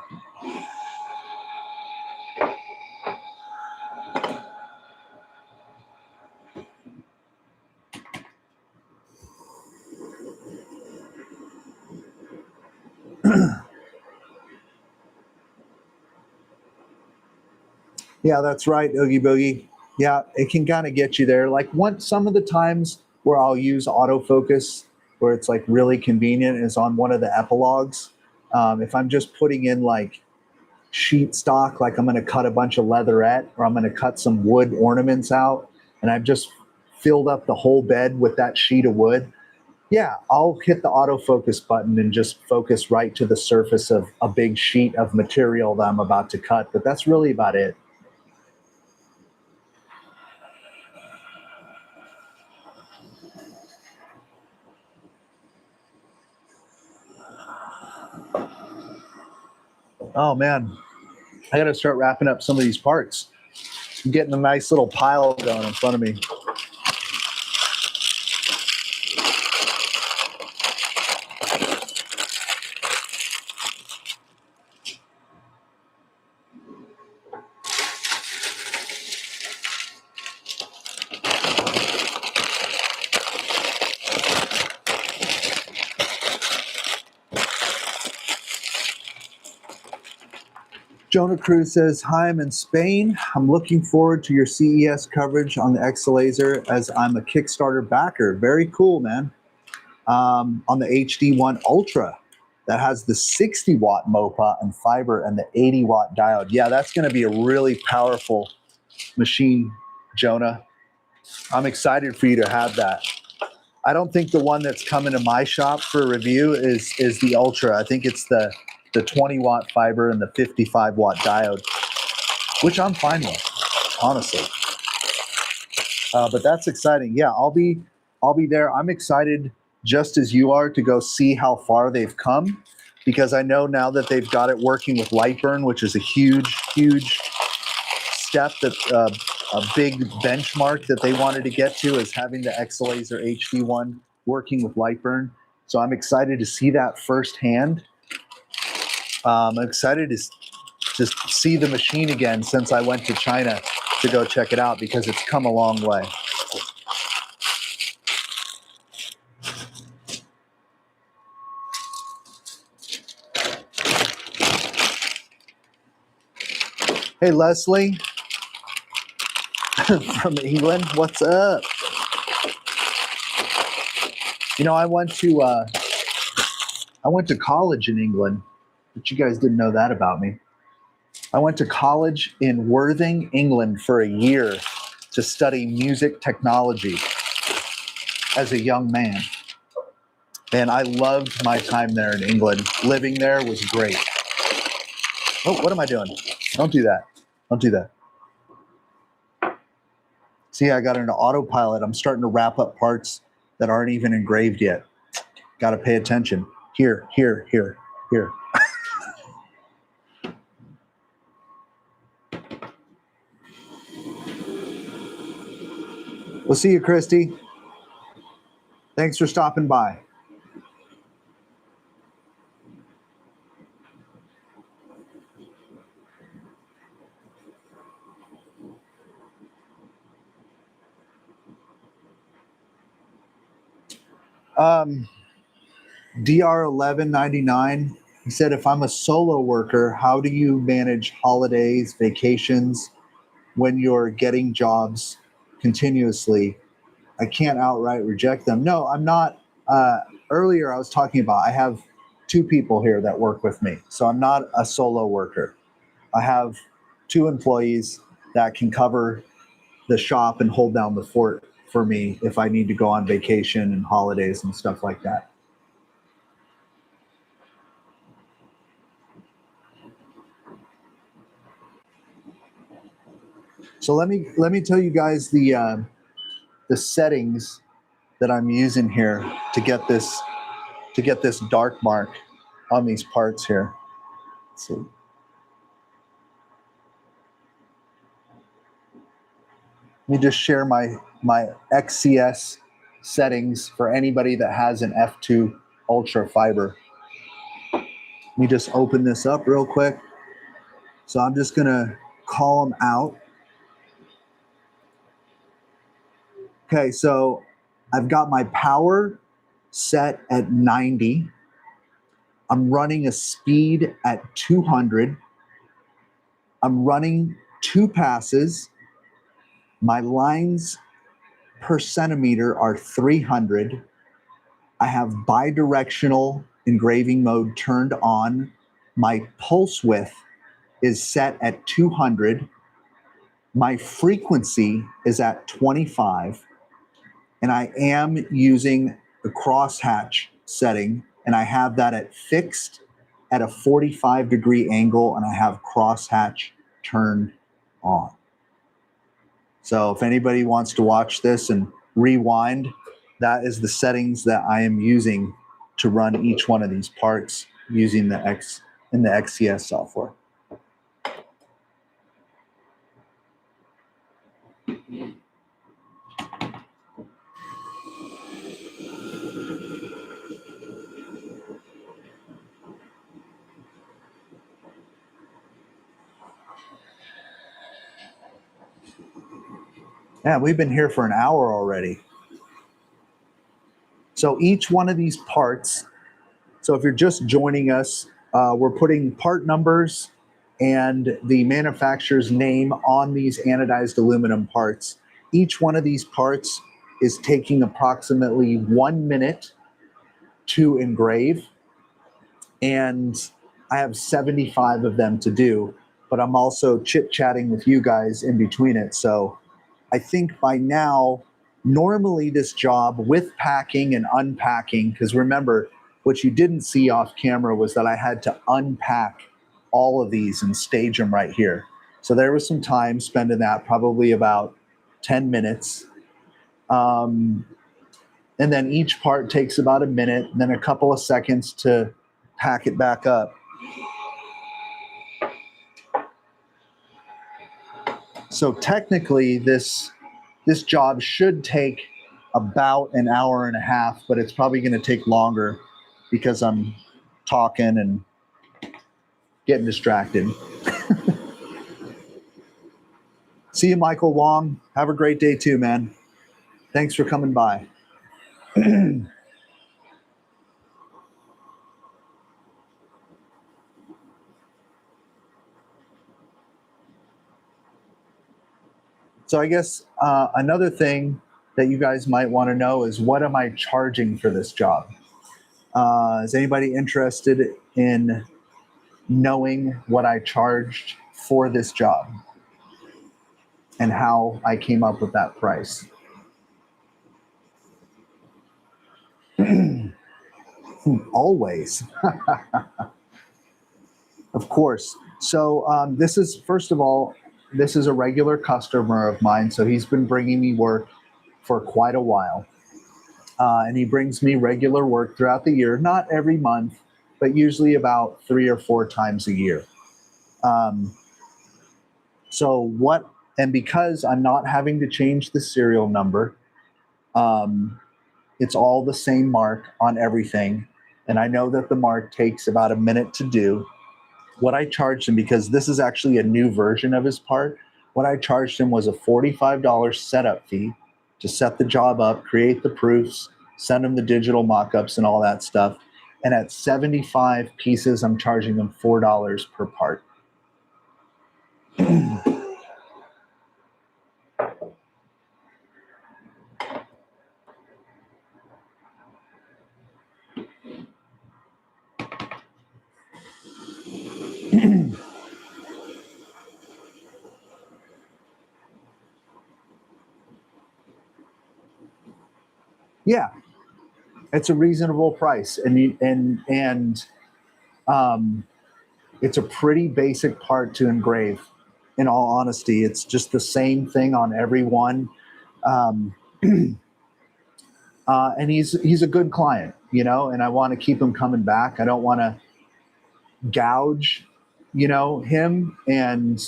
Yeah, that's right, Oogie Boogie. Yeah, it can kind of get you there. Like some of the times where I'll use autofocus, where it's like really convenient, is on one of the epilogues. If I'm just putting in like sheet stock, like I'm going to cut a bunch of leatherette or I'm going to cut some wood ornaments out, and I've just filled up the whole bed with that sheet of wood. Yeah, I'll hit the autofocus button and just focus right to the surface of a big sheet of material that I'm about to cut. But that's really about it. Oh man, I got to start wrapping up some of these parts. I'm getting a nice little pile going in front of me. Jonah Cruz says, hi, I'm in Spain. I'm looking forward to your CES coverage on the X Laser as I'm a Kickstarter backer. Very cool, man. On the HD1 Ultra that has the 60 watt Mopa and fiber and the 80 watt diode. Yeah, that's going to be a really powerful machine, Jonah. I'm excited for you to have that. I don't think the one that's coming to my shop for review is the Ultra. I think it's the 20 watt fiber and the 55 watt diode, which I'm fine with, honestly. But that's exciting. Yeah, I'll be there. I'm excited just as you are to go see how far they've come, because I know now that they've got it working with Lightburn, which is a huge step, that a big benchmark that they wanted to get to, is having the X-Laser HD1 working with Lightburn. So I'm excited to see that firsthand. I'm excited to just see the machine again since I went to China to go check it out, because it's come a long way. Hey, Leslie from England, what's up? You know, I went to college in England, but you guys didn't know that about me. I went to college in Worthing, England for a year to study music technology as a young man. And I loved my time there in England. Living there was great. Oh, what am I doing? Don't do that. Don't do that. See, I got into autopilot. I'm starting to wrap up parts that aren't even engraved yet. Got to pay attention. Here. We'll see you, Christy. Thanks for stopping by. DR1199, he said, if I'm a solo worker, how do you manage holidays, vacations when you're getting jobs continuously? I can't outright reject them. No, I'm not. Earlier, I was talking about I have two people here that work with me. So I'm not a solo worker. I have two employees that can cover the shop and hold down the fort for me if I need to go on vacation and holidays and stuff like that. So let me tell you guys the settings that I'm using here to get this dark mark on these parts here. Let's see. Let me just share my XCS settings for anybody that has an F2 ultra fiber. Let me just open this up real quick. So I'm just gonna call them out. Okay, so I've got my power set at 90. I'm running a speed at 200. I'm running 2 passes. My lines per centimeter are 300. I have bidirectional engraving mode turned on. My pulse width is set at 200. My frequency is at 25. And I am using the crosshatch setting, and I have that at fixed at a 45-degree angle, and I have crosshatch turned on. So if anybody wants to watch this and rewind, that is the settings that I am using to run each one of these parts using the XCS software. Yeah, we've been here for an hour already. So each one of these parts, so if you're just joining us, we're putting part numbers and the manufacturer's name on these anodized aluminum parts. Each one of these parts is taking approximately 1 minute to engrave, and I have 75 of them to do, but I'm also chit-chatting with you guys in between it. So I think by now, normally this job with packing and unpacking, because remember, what you didn't see off camera was that I had to unpack all of these and stage them right here. So there was some time spent in that, probably about 10 minutes. And then each part takes about a minute, and then a couple of seconds to pack it back up. So technically, this job should take about an hour and a half, but it's probably going to take longer because I'm talking and getting distracted. See you, Michael Wong. Have a great day too, man. Thanks for coming by. So I guess another thing that you guys might want to know is, what am I charging for this job? Is anybody interested in knowing what I charged for this job and how I came up with that price? Always. Of course. So this is, first of all, this is a regular customer of mine. So he's been bringing me work for quite a while. And he brings me regular work throughout the year, not every month, but usually about 3 or 4 times a year. And because I'm not having to change the serial number, it's all the same mark on everything. And I know that the mark takes about a minute to do. What I charged him, because this is actually a new version of his part, what I charged him was a $45 setup fee to set the job up, create the proofs, send him the digital mock-ups and all that stuff. And at 75 pieces, I'm charging him $4 per part. Yeah, it's a reasonable price, and it's a pretty basic part to engrave. In all honesty, it's just the same thing on every one, and he's a good client, and I want to keep him coming back. I don't want to gouge, him, and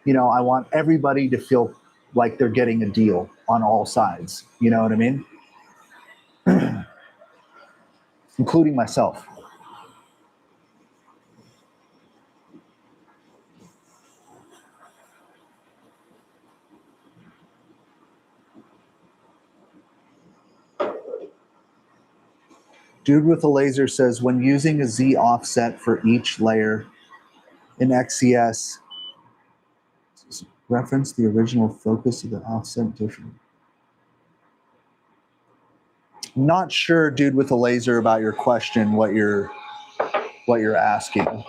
I want everybody to feel like they're getting a deal on all sides. You know what I mean? including myself. Dude with a laser says, when using a Z offset for each layer in XCS, reference the original focus of the offset different. Not sure, dude with a laser, about your question, what you're asking.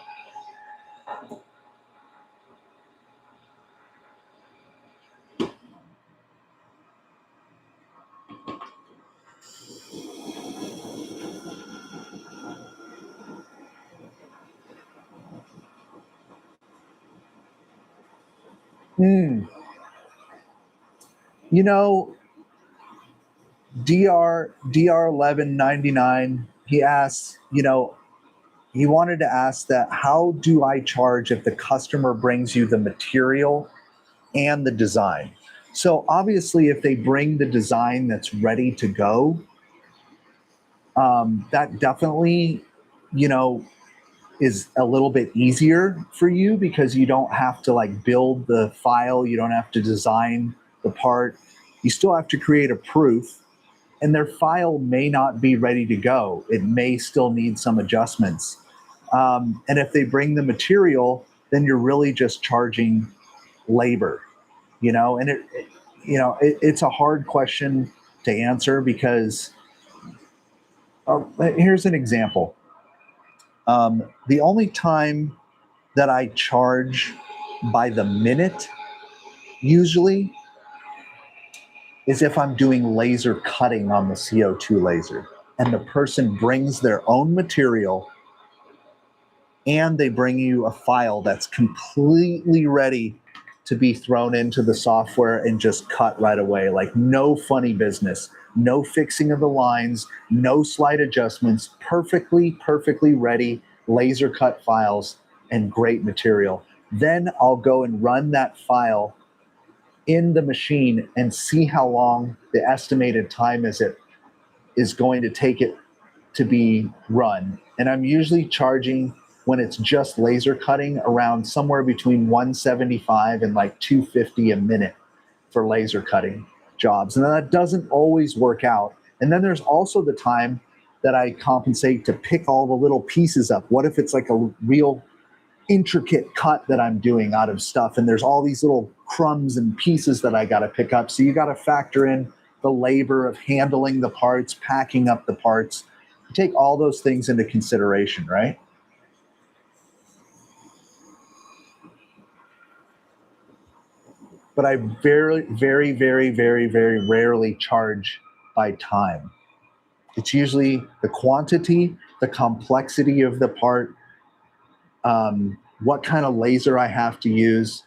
You know, DR 1199, he asks, he wanted to ask that, how do I charge if the customer brings you the material and the design? So obviously, if they bring the design that's ready to go, that definitely, is a little bit easier for you, because you don't have to like build the file, you don't have to design the part, you still have to create a proof, and their file may not be ready to go. It may still need some adjustments. And if they bring the material, then you're really just charging labor, and it's a hard question to answer, because here's an example. The only time that I charge by the minute usually is if I'm doing laser cutting on the CO2 laser, and the person brings their own material and they bring you a file that's completely ready to be thrown into the software and just cut right away. Like, no funny business, no fixing of the lines, no slight adjustments, perfectly ready laser cut files and great material. Then I'll go and run that file in the machine and see how long the estimated time is going to take it to be run. And I'm usually charging, when it's just laser cutting, around somewhere between 175 and like 250 a minute for laser cutting jobs. And that doesn't always work out. And then there's also the time that I compensate to pick all the little pieces up. What if it's like a real intricate cut that I'm doing out of stuff, and there's all these little crumbs and pieces that I got to pick up? So you got to factor in the labor of handling the parts, packing up the parts. Take all those things into consideration, right? But I very rarely charge by time. It's usually the quantity, the complexity of the part, what kind of laser I have to use.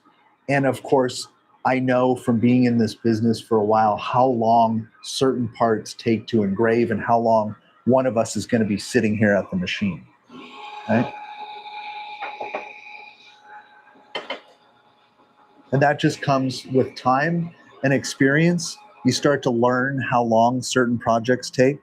And of course, I know from being in this business for a while how long certain parts take to engrave and how long one of us is going to be sitting here at the machine, right? And that just comes with time and experience. You start to learn how long certain projects take.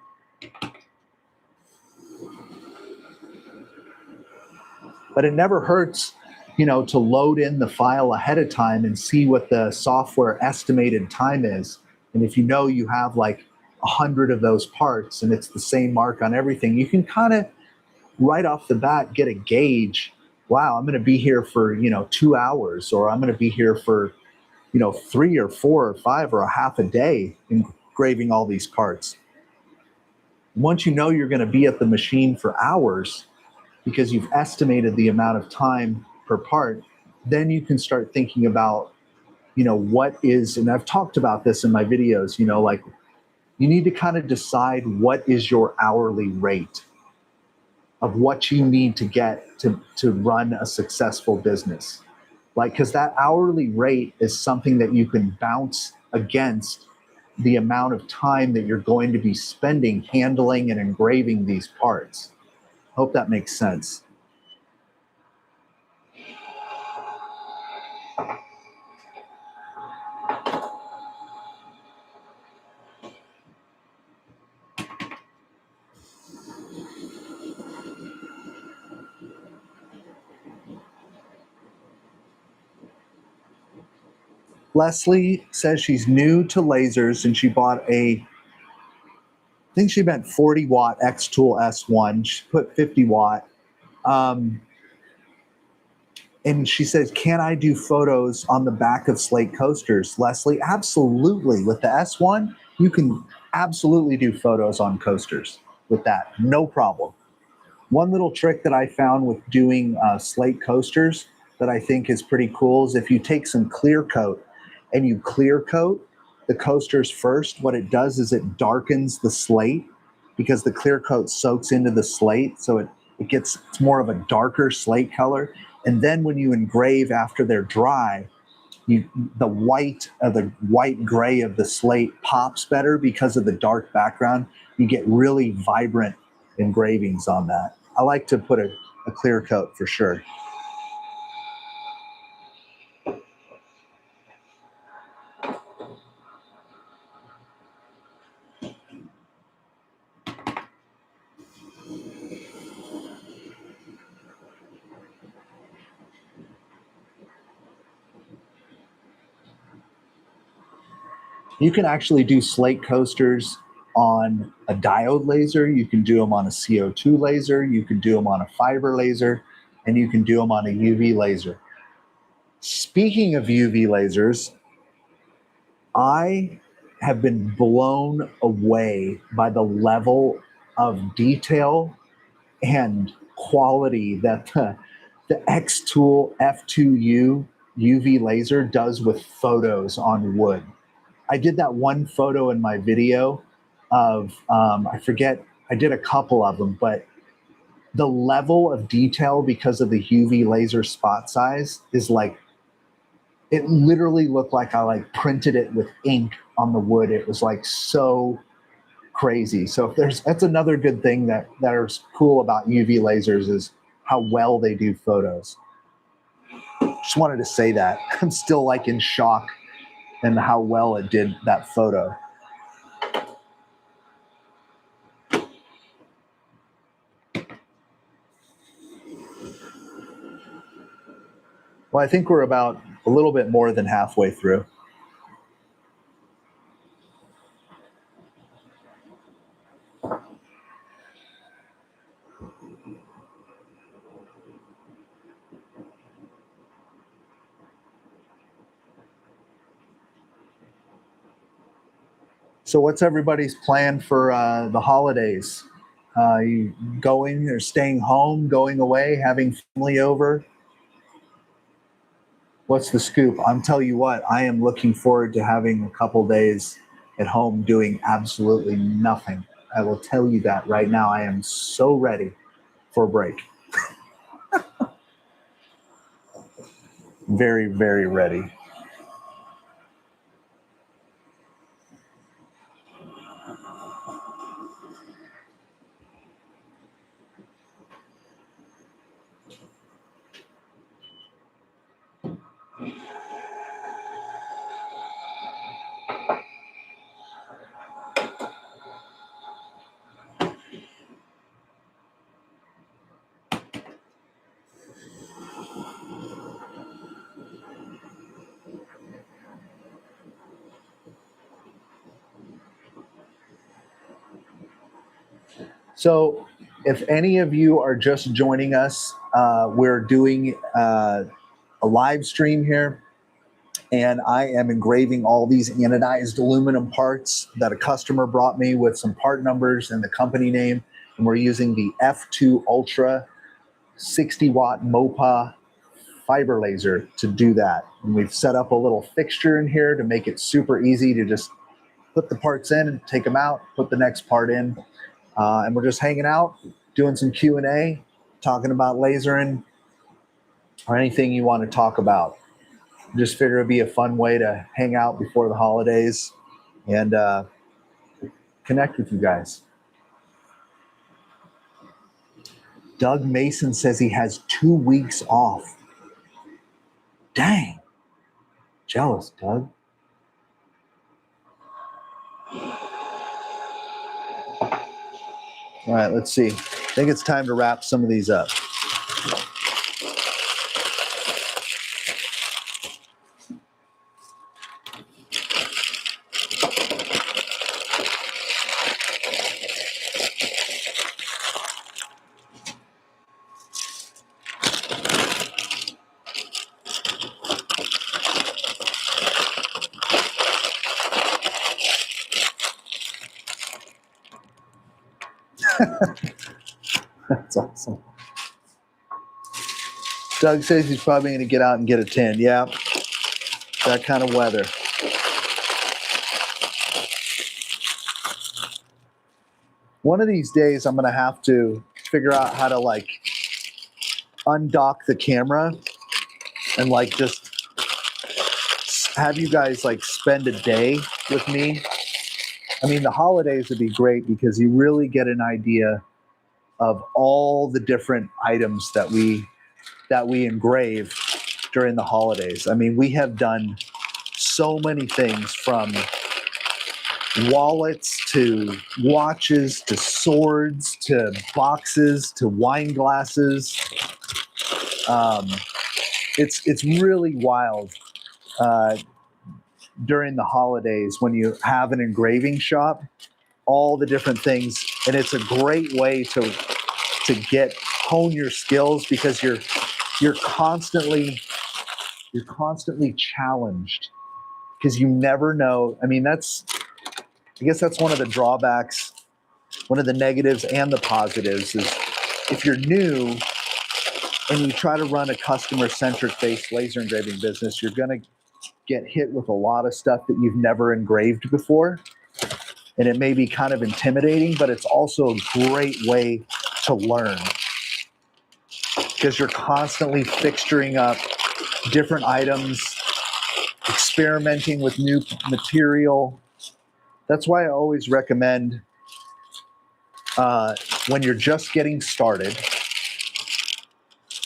But it never hurts, to load in the file ahead of time and see what the software estimated time is. And if you have like 100 of those parts and it's the same mark on everything, you can kind of right off the bat get a gauge. Wow, I'm going to be here for 2 hours, or I'm going to be here for 3 or 4 or 5 or a half a day engraving all these parts. Once you know you're going to be at the machine for hours, because you've estimated the amount of time per part, then you can start thinking about, what is, and I've talked about this in my videos, like, you need to kind of decide what is your hourly rate of what you need to get to run a successful business. Like, because that hourly rate is something that you can bounce against the amount of time that you're going to be spending handling and engraving these parts. Hope that makes sense. Leslie says she's new to lasers and she bought I think she meant 40 watt xTool S1. She put 50 watt. And she says, can I do photos on the back of slate coasters? Leslie, absolutely. With the S1, you can absolutely do photos on coasters with that. No problem. One little trick that I found with doing slate coasters that I think is pretty cool is if you take some clear coat and you clear coat the coasters first, what it does is it darkens the slate because the clear coat soaks into the slate. So it's more of a darker slate color. And then when you engrave after they're dry, the white gray of the slate pops better because of the dark background. You get really vibrant engravings on that. I like to put a clear coat for sure. You can actually do slate coasters on a diode laser. You can do them on a CO2 laser. You can do them on a fiber laser, and you can do them on a UV laser. Speaking of UV lasers, I have been blown away by the level of detail and quality that the xTool F2U UV laser does with photos on wood. I did that one photo in my video of, I forget, I did a couple of them, but the level of detail because of the UV laser spot size is like, it literally looked like I like printed it with ink on the wood. It was like so crazy. So that's another good thing that is cool about UV lasers is how well they do photos. Just wanted to say that. I'm still like in shock and how well it did that photo. Well, I think we're about a little bit more than halfway through. So what's everybody's plan for the holidays? You going or staying home, going away, having family over? What's the scoop? I'm telling you what, I am looking forward to having a couple days at home doing absolutely nothing. I will tell you that right now. I am so ready for a break. Very, very ready. So, if any of you are just joining us, we're doing a live stream here, and I am engraving all these anodized aluminum parts that a customer brought me with some part numbers and the company name. And we're using the F2 Ultra 60 watt Mopa fiber laser to do that. And we've set up a little fixture in here to make it super easy to just put the parts in and take them out, put the next part in. And we're just hanging out, doing some Q&A, talking about lasering or anything you want to talk about. Just figure it'd be a fun way to hang out before the holidays and connect with you guys. Doug Mason says he has 2 weeks off. Dang. Jealous, Doug. All right, let's see. I think it's time to wrap some of these up. That's awesome. Doug says he's probably going to get out and get a 10. Yeah, that kind of weather. One of these days, I'm going to have to figure out how to like undock the camera and like just have you guys like spend a day with me. I mean, the holidays would be great because you really get an idea of all the different items that we engrave during the holidays. I mean, we have done so many things, from wallets to watches to swords to boxes to wine glasses. It's really wild during the holidays when you have an engraving shop, all the different things, and it's a great way to hone your skills because you're constantly challenged because you never know. I mean, I guess that's one of the drawbacks, one of the negatives and the positives is if you're new and you try to run a customer-centric based laser engraving business, you're going to get hit with a lot of stuff that you've never engraved before. And it may be kind of intimidating, but it's also a great way to learn because you're constantly fixturing up different items, experimenting with new material. That's why I always recommend when you're just getting started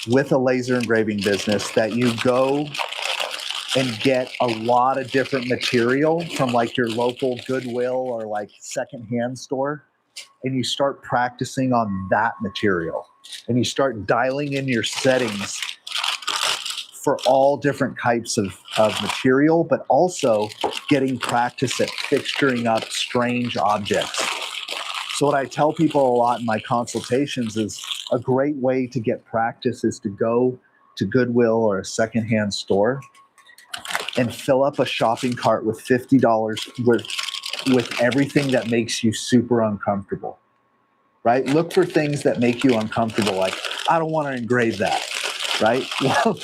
with a laser engraving business that you go and get a lot of different material from like your local Goodwill or like secondhand store, and you start practicing on that material and you start dialing in your settings for all different types of material, but also getting practice at fixturing up strange objects. So what I tell people a lot in my consultations is a great way to get practice is to go to Goodwill or a secondhand store and fill up a shopping cart with $50 with everything that makes you super uncomfortable, right? Look for things that make you uncomfortable. Like, I don't want to engrave that, right? Well,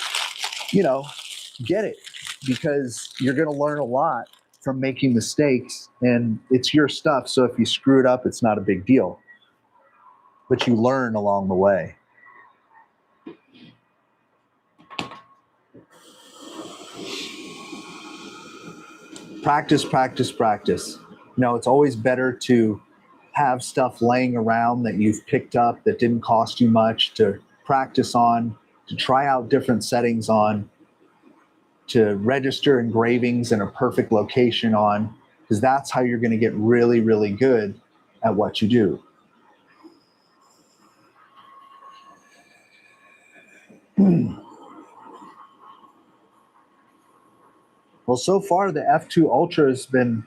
get it because you're going to learn a lot from making mistakes and it's your stuff. So if you screw it up, it's not a big deal, but you learn along the way. Practice, practice, practice. It's always better to have stuff laying around that you've picked up that didn't cost you much to practice on, to try out different settings on, to register engravings in a perfect location on, because that's how you're going to get really, really good at what you do. Well, so far the F2 Ultra has been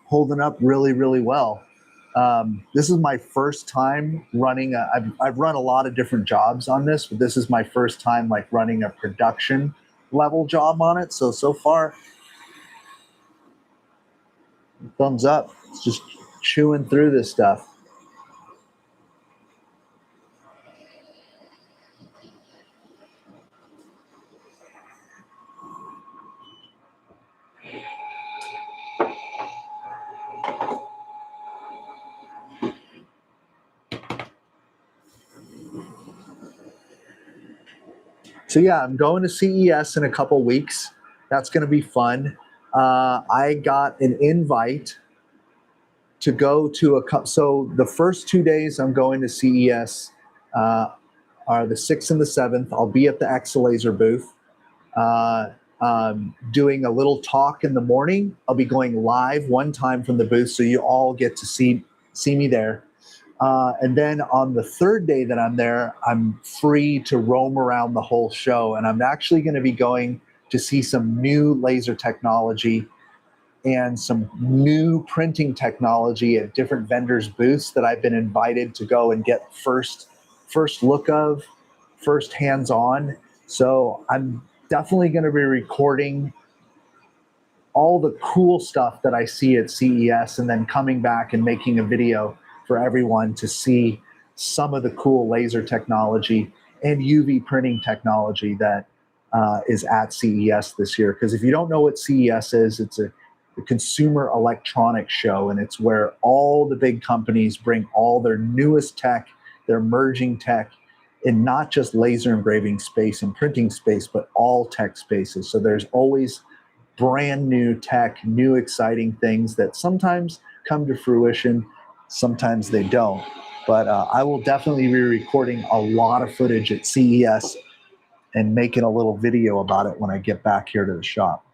holding up really, really well. This is my first time running I've run a lot of different jobs on this, but this is my first time like running a production level job on it. So far, thumbs up. It's just chewing through this stuff. So yeah, I'm going to CES in a couple weeks. That's going to be fun. I got an invite to go to so the first 2 days I'm going to CES are the 6th and the 7th. I'll be at the Exlaser booth doing a little talk in the morning. I'll be going live one time from the booth, so you all get to see me there. And then on the third day that I'm there, I'm free to roam around the whole show. And I'm actually going to be going to see some new laser technology and some new printing technology at different vendors' booths that I've been invited to go and get first look of, first hands-on. So I'm definitely going to be recording all the cool stuff that I see at CES and then coming back and making a video for everyone to see some of the cool laser technology and UV printing technology that is at CES this year. Because if you don't know what CES is, it's a consumer electronics show, and it's where all the big companies bring all their newest tech, their emerging tech, in not just laser engraving space and printing space, but all tech spaces. So there's always brand new tech, new exciting things that sometimes come to fruition, sometimes they don't. But I will definitely be recording a lot of footage at CES and making a little video about it when I get back here to the shop.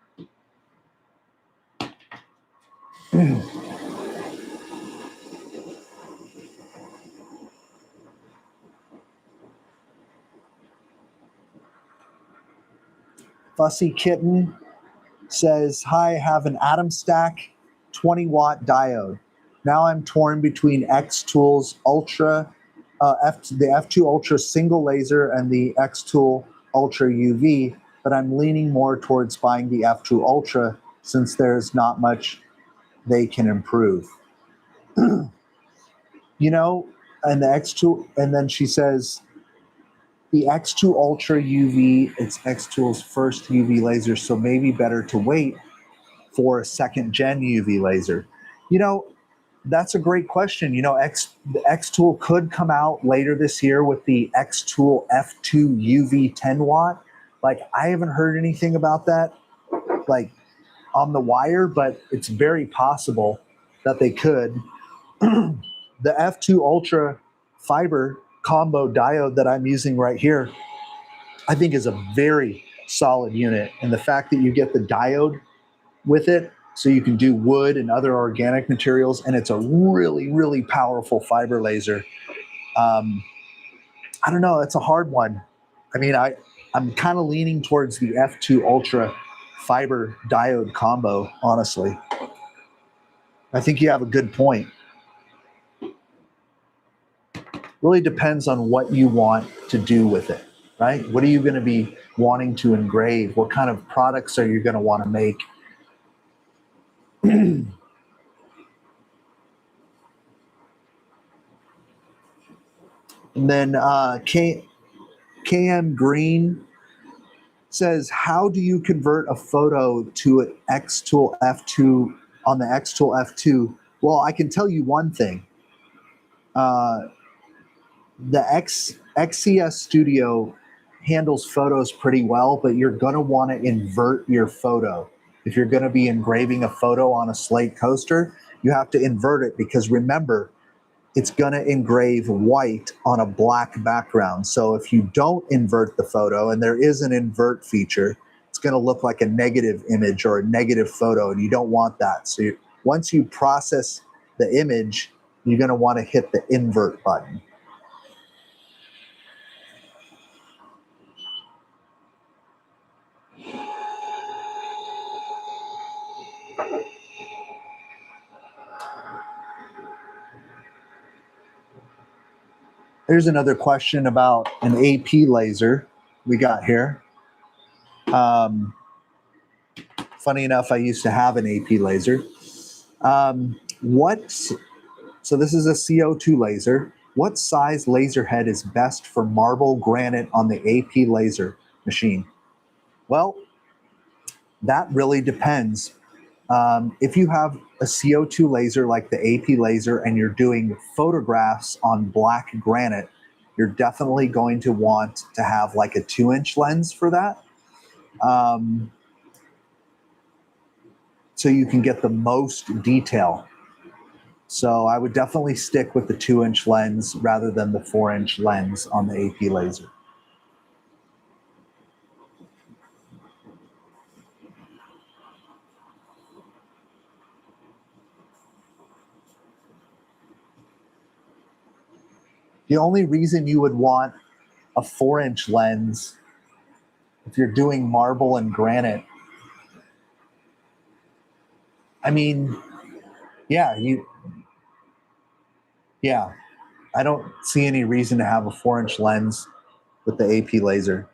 Fussy Kitten says, hi, I have an atom stack 20 watt diode. Now I'm torn between xTool's Ultra, the F2 Ultra single laser and the xTool Ultra UV, but I'm leaning more towards buying the F2 Ultra since there's not much they can improve. You know, and the X2, and then she says, the X2 Ultra UV, it's xTool's first UV laser, so maybe better to wait for a second gen UV laser. You know, that's a great question. You know, the xTool could come out later this year with the xTool F2 UV 10 watt. Like, I haven't heard anything about that, like, on the wire, but it's very possible that they could. The F2 Ultra fiber combo diode that I'm using right here, I think is a very solid unit. And the fact that you get the diode with it, so you can do wood and other organic materials, and it's a really, really powerful fiber laser. I don't know, it's a hard one. I mean, I'm kind of leaning towards the F2 Ultra fiber diode combo, honestly. I think you have a good point. Really depends on what you want to do with it, right? What are you going to be wanting to engrave? What kind of products are you going to want to make? And then KM Green says, how do you convert a photo to an xTool F2 on the xTool F2? Well, I can tell you one thing. The XCS Studio handles photos pretty well, but you're going to want to invert your photo. If you're going to be engraving a photo on a slate coaster, you have to invert it, because remember, it's going to engrave white on a black background. So if you don't invert the photo, and there is an invert feature, it's going to look like a negative image or a negative photo, and you don't want that. So once you process the image, you're going to want to hit the invert button. Here's another question about an AP laser we got here. Funny enough, I used to have an AP laser. So this is a CO2 laser. What size laser head is best for marble granite on the AP laser machine? Well, that really depends. If you have a CO2 laser like the AP laser and you're doing photographs on black granite, you're definitely going to want to have like a 2-inch lens for that. So you can get the most detail. So I would definitely stick with the 2-inch lens rather than the 4-inch lens on the AP laser. The only reason you would want a 4-inch lens if you're doing marble and granite, I mean, yeah, I don't see any reason to have a 4-inch lens with the AP laser.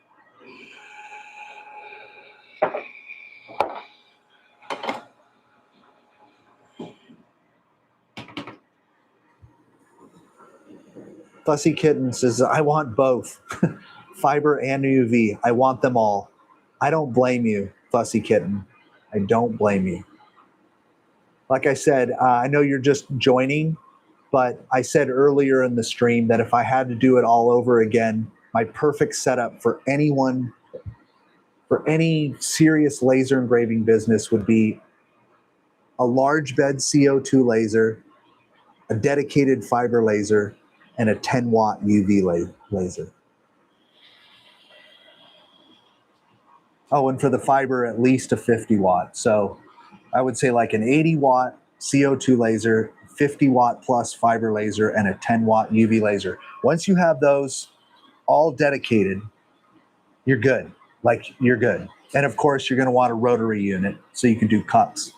Fussy Kitten says, I want both fiber and UV. I want them all. I don't blame you, Fussy Kitten. I don't blame you. Like I said, I know you're just joining, but I said earlier in the stream that if I had to do it all over again, my perfect setup for anyone, for any serious laser engraving business would be a large bed CO2 laser, a dedicated fiber laser, and a 10 watt UV laser. Oh, and for the fiber, at least a 50 watt. So I would say like an 80 watt CO2 laser, 50 watt plus fiber laser, and a 10 watt UV laser. Once you have those all dedicated, you're good. Like, you're good. And of course, you're going to want a rotary unit so you can do cuts.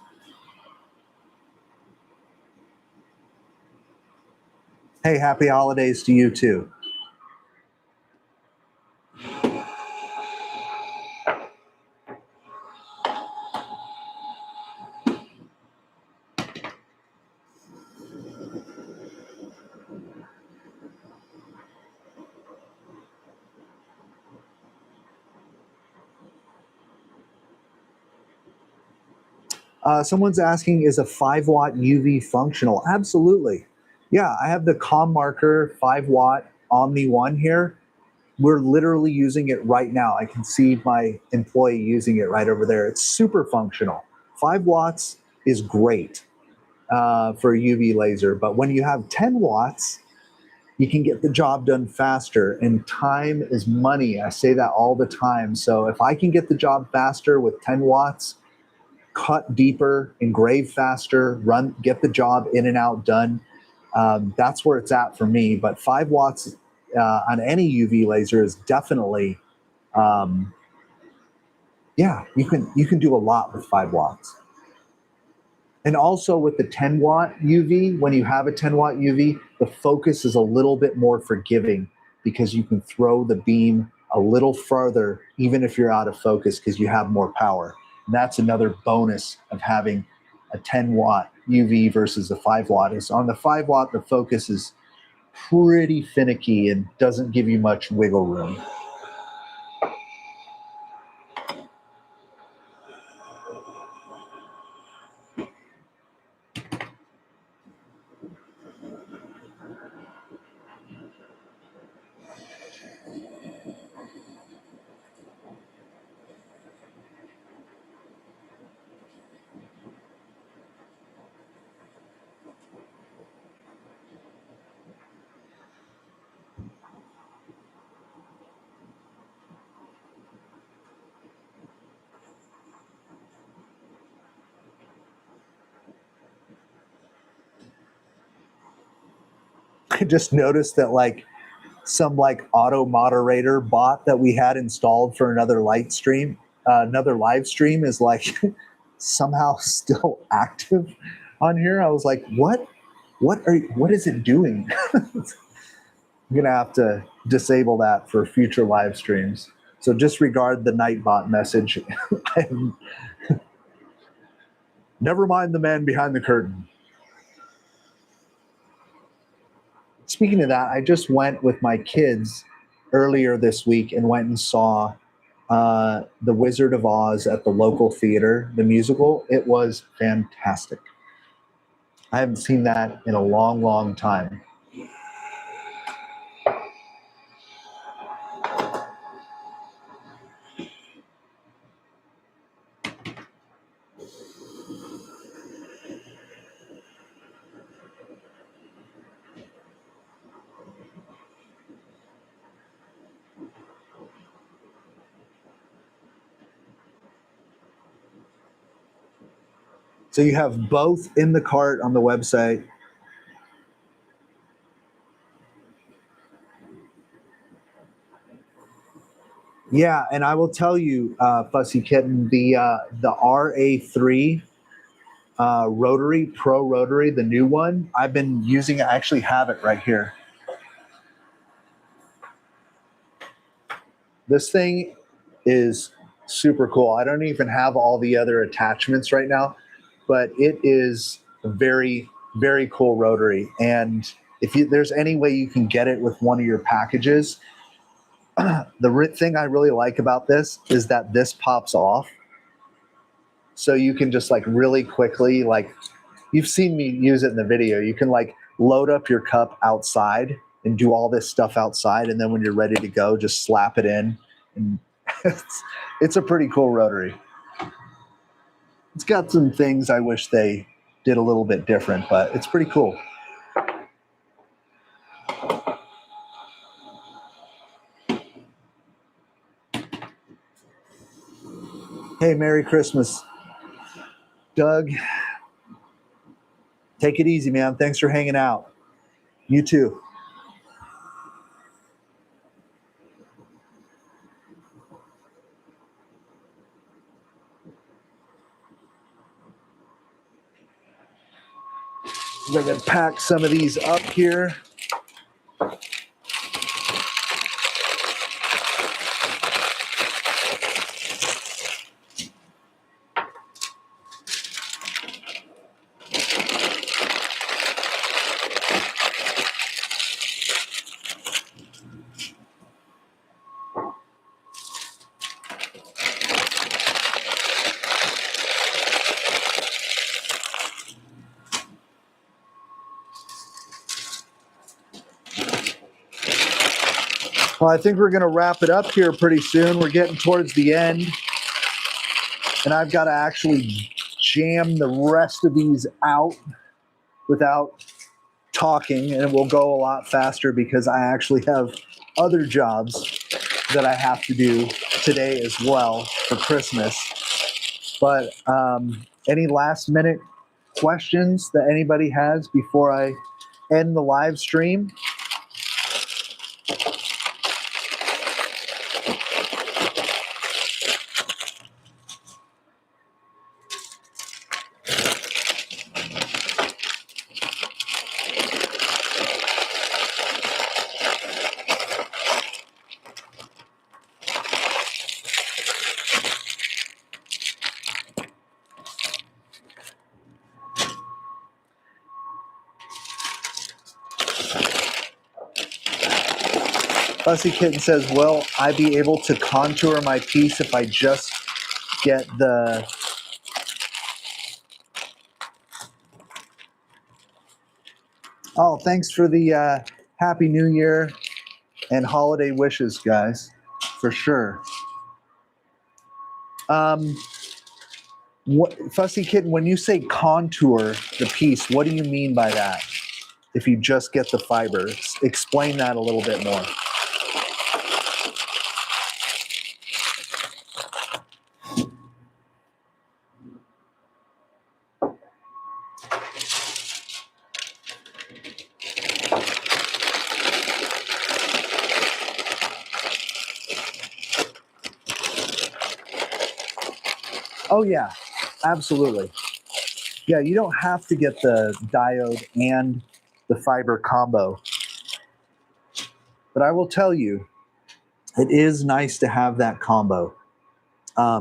Hey, happy holidays to you too. Someone's asking, is a 5 watt UV functional? Absolutely. Yeah, I have the Com Marker 5 watt Omni 1 here. We're literally using it right now. I can see my employee using it right over there. It's super functional. 5 watts is great for a UV laser, but when you have 10 watts, you can get the job done faster, and time is money. I say that all the time. So if I can get the job faster with 10 watts, cut deeper, engrave faster, get the job in and out done, that's where it's at for me. But 5 watts on any UV laser is definitely, yeah, you can do a lot with 5 watts. And also with the 10 watt UV, when you have a 10 watt UV, the focus is a little bit more forgiving because you can throw the beam a little further, even if you're out of focus, because you have more power. And that's another bonus of having a 10 watt UV versus a 5 watt. Is on the 5 watt, the focus is pretty finicky and doesn't give you much wiggle room. I just noticed that some auto moderator bot that we had installed for another live stream is somehow still active on here. I was like, what is it doing? I'm gonna have to disable that for future live streams. So disregard the Nightbot message. Never mind the man behind the curtain. Speaking of that, I just went with my kids earlier this week and went and saw The Wizard of Oz at the local theater, the musical. It was fantastic. I haven't seen that in a long, long time. So you have both in the cart on the website. Yeah, and I will tell you, Fussy Kitten, the RA3 rotary, Pro Rotary, the new one, I've been using it. I actually have it right here. This thing is super cool. I don't even have all the other attachments right now, but it is a very, very cool rotary. And there's any way you can get it with one of your packages, the thing I really like about this is that this pops off. So you can just like really quickly, like you've seen me use it in the video, you can like load up your cup outside and do all this stuff outside. And then when you're ready to go, just slap it in. And it's a pretty cool rotary. It's got some things I wish they did a little bit different, but it's pretty cool. Hey, Merry Christmas. Doug, take it easy, man. Thanks for hanging out. You too. I'm going to pack some of these up here. Well, I think we're going to wrap it up here pretty soon. We're getting towards the end. And I've got to actually jam the rest of these out without talking. And it will go a lot faster because I actually have other jobs that I have to do today as well for Christmas. But any last minute questions that anybody has before I end the live stream? Fussy Kitten says, will I be able to contour my piece if I just get the... Oh, thanks for the Happy New Year and holiday wishes, guys, for sure. Fussy Kitten, when you say contour the piece, what do you mean by that? If you just get the fiber, explain that a little bit more. Oh yeah, absolutely. Yeah, you don't have to get the diode and the fiber combo. But I will tell you, it is nice to have that combo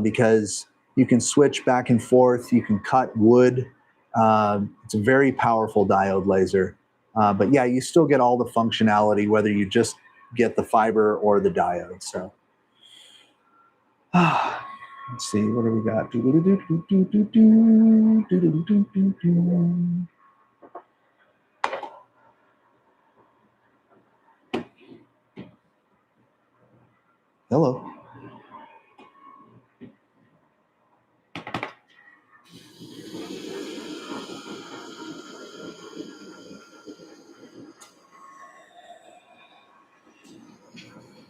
because you can switch back and forth. You can cut wood. It's a very powerful diode laser. But yeah, you still get all the functionality, whether you just get the fiber or the diode. So let's see, what do we got? Hello.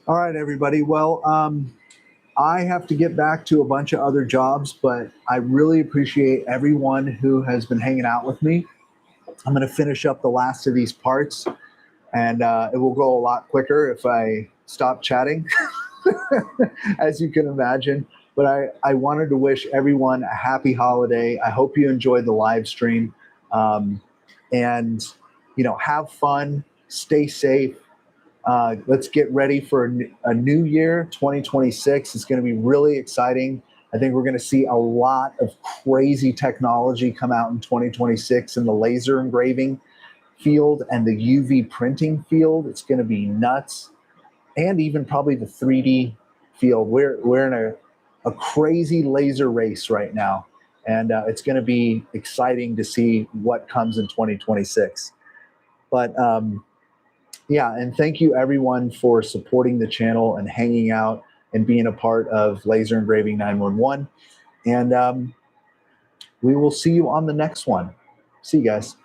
All right, everybody. Well, I have to get back to a bunch of other jobs, but I really appreciate everyone who has been hanging out with me. I'm going to finish up the last of these parts, and it will go a lot quicker if I stop chatting, as you can imagine. But I wanted to wish everyone a happy holiday. I hope you enjoyed the live stream, and have fun, stay safe. Let's get ready for a new year, 2026. It's going to be really exciting. I think we're going to see a lot of crazy technology come out in 2026 in the laser engraving field and the UV printing field. It's going to be nuts. And even probably the 3D field. We're in a crazy laser race right now. And it's going to be exciting to see what comes in 2026. But yeah, and thank you everyone for supporting the channel and hanging out and being a part of Laser Engraving 911. And we will see you on the next one. See you guys.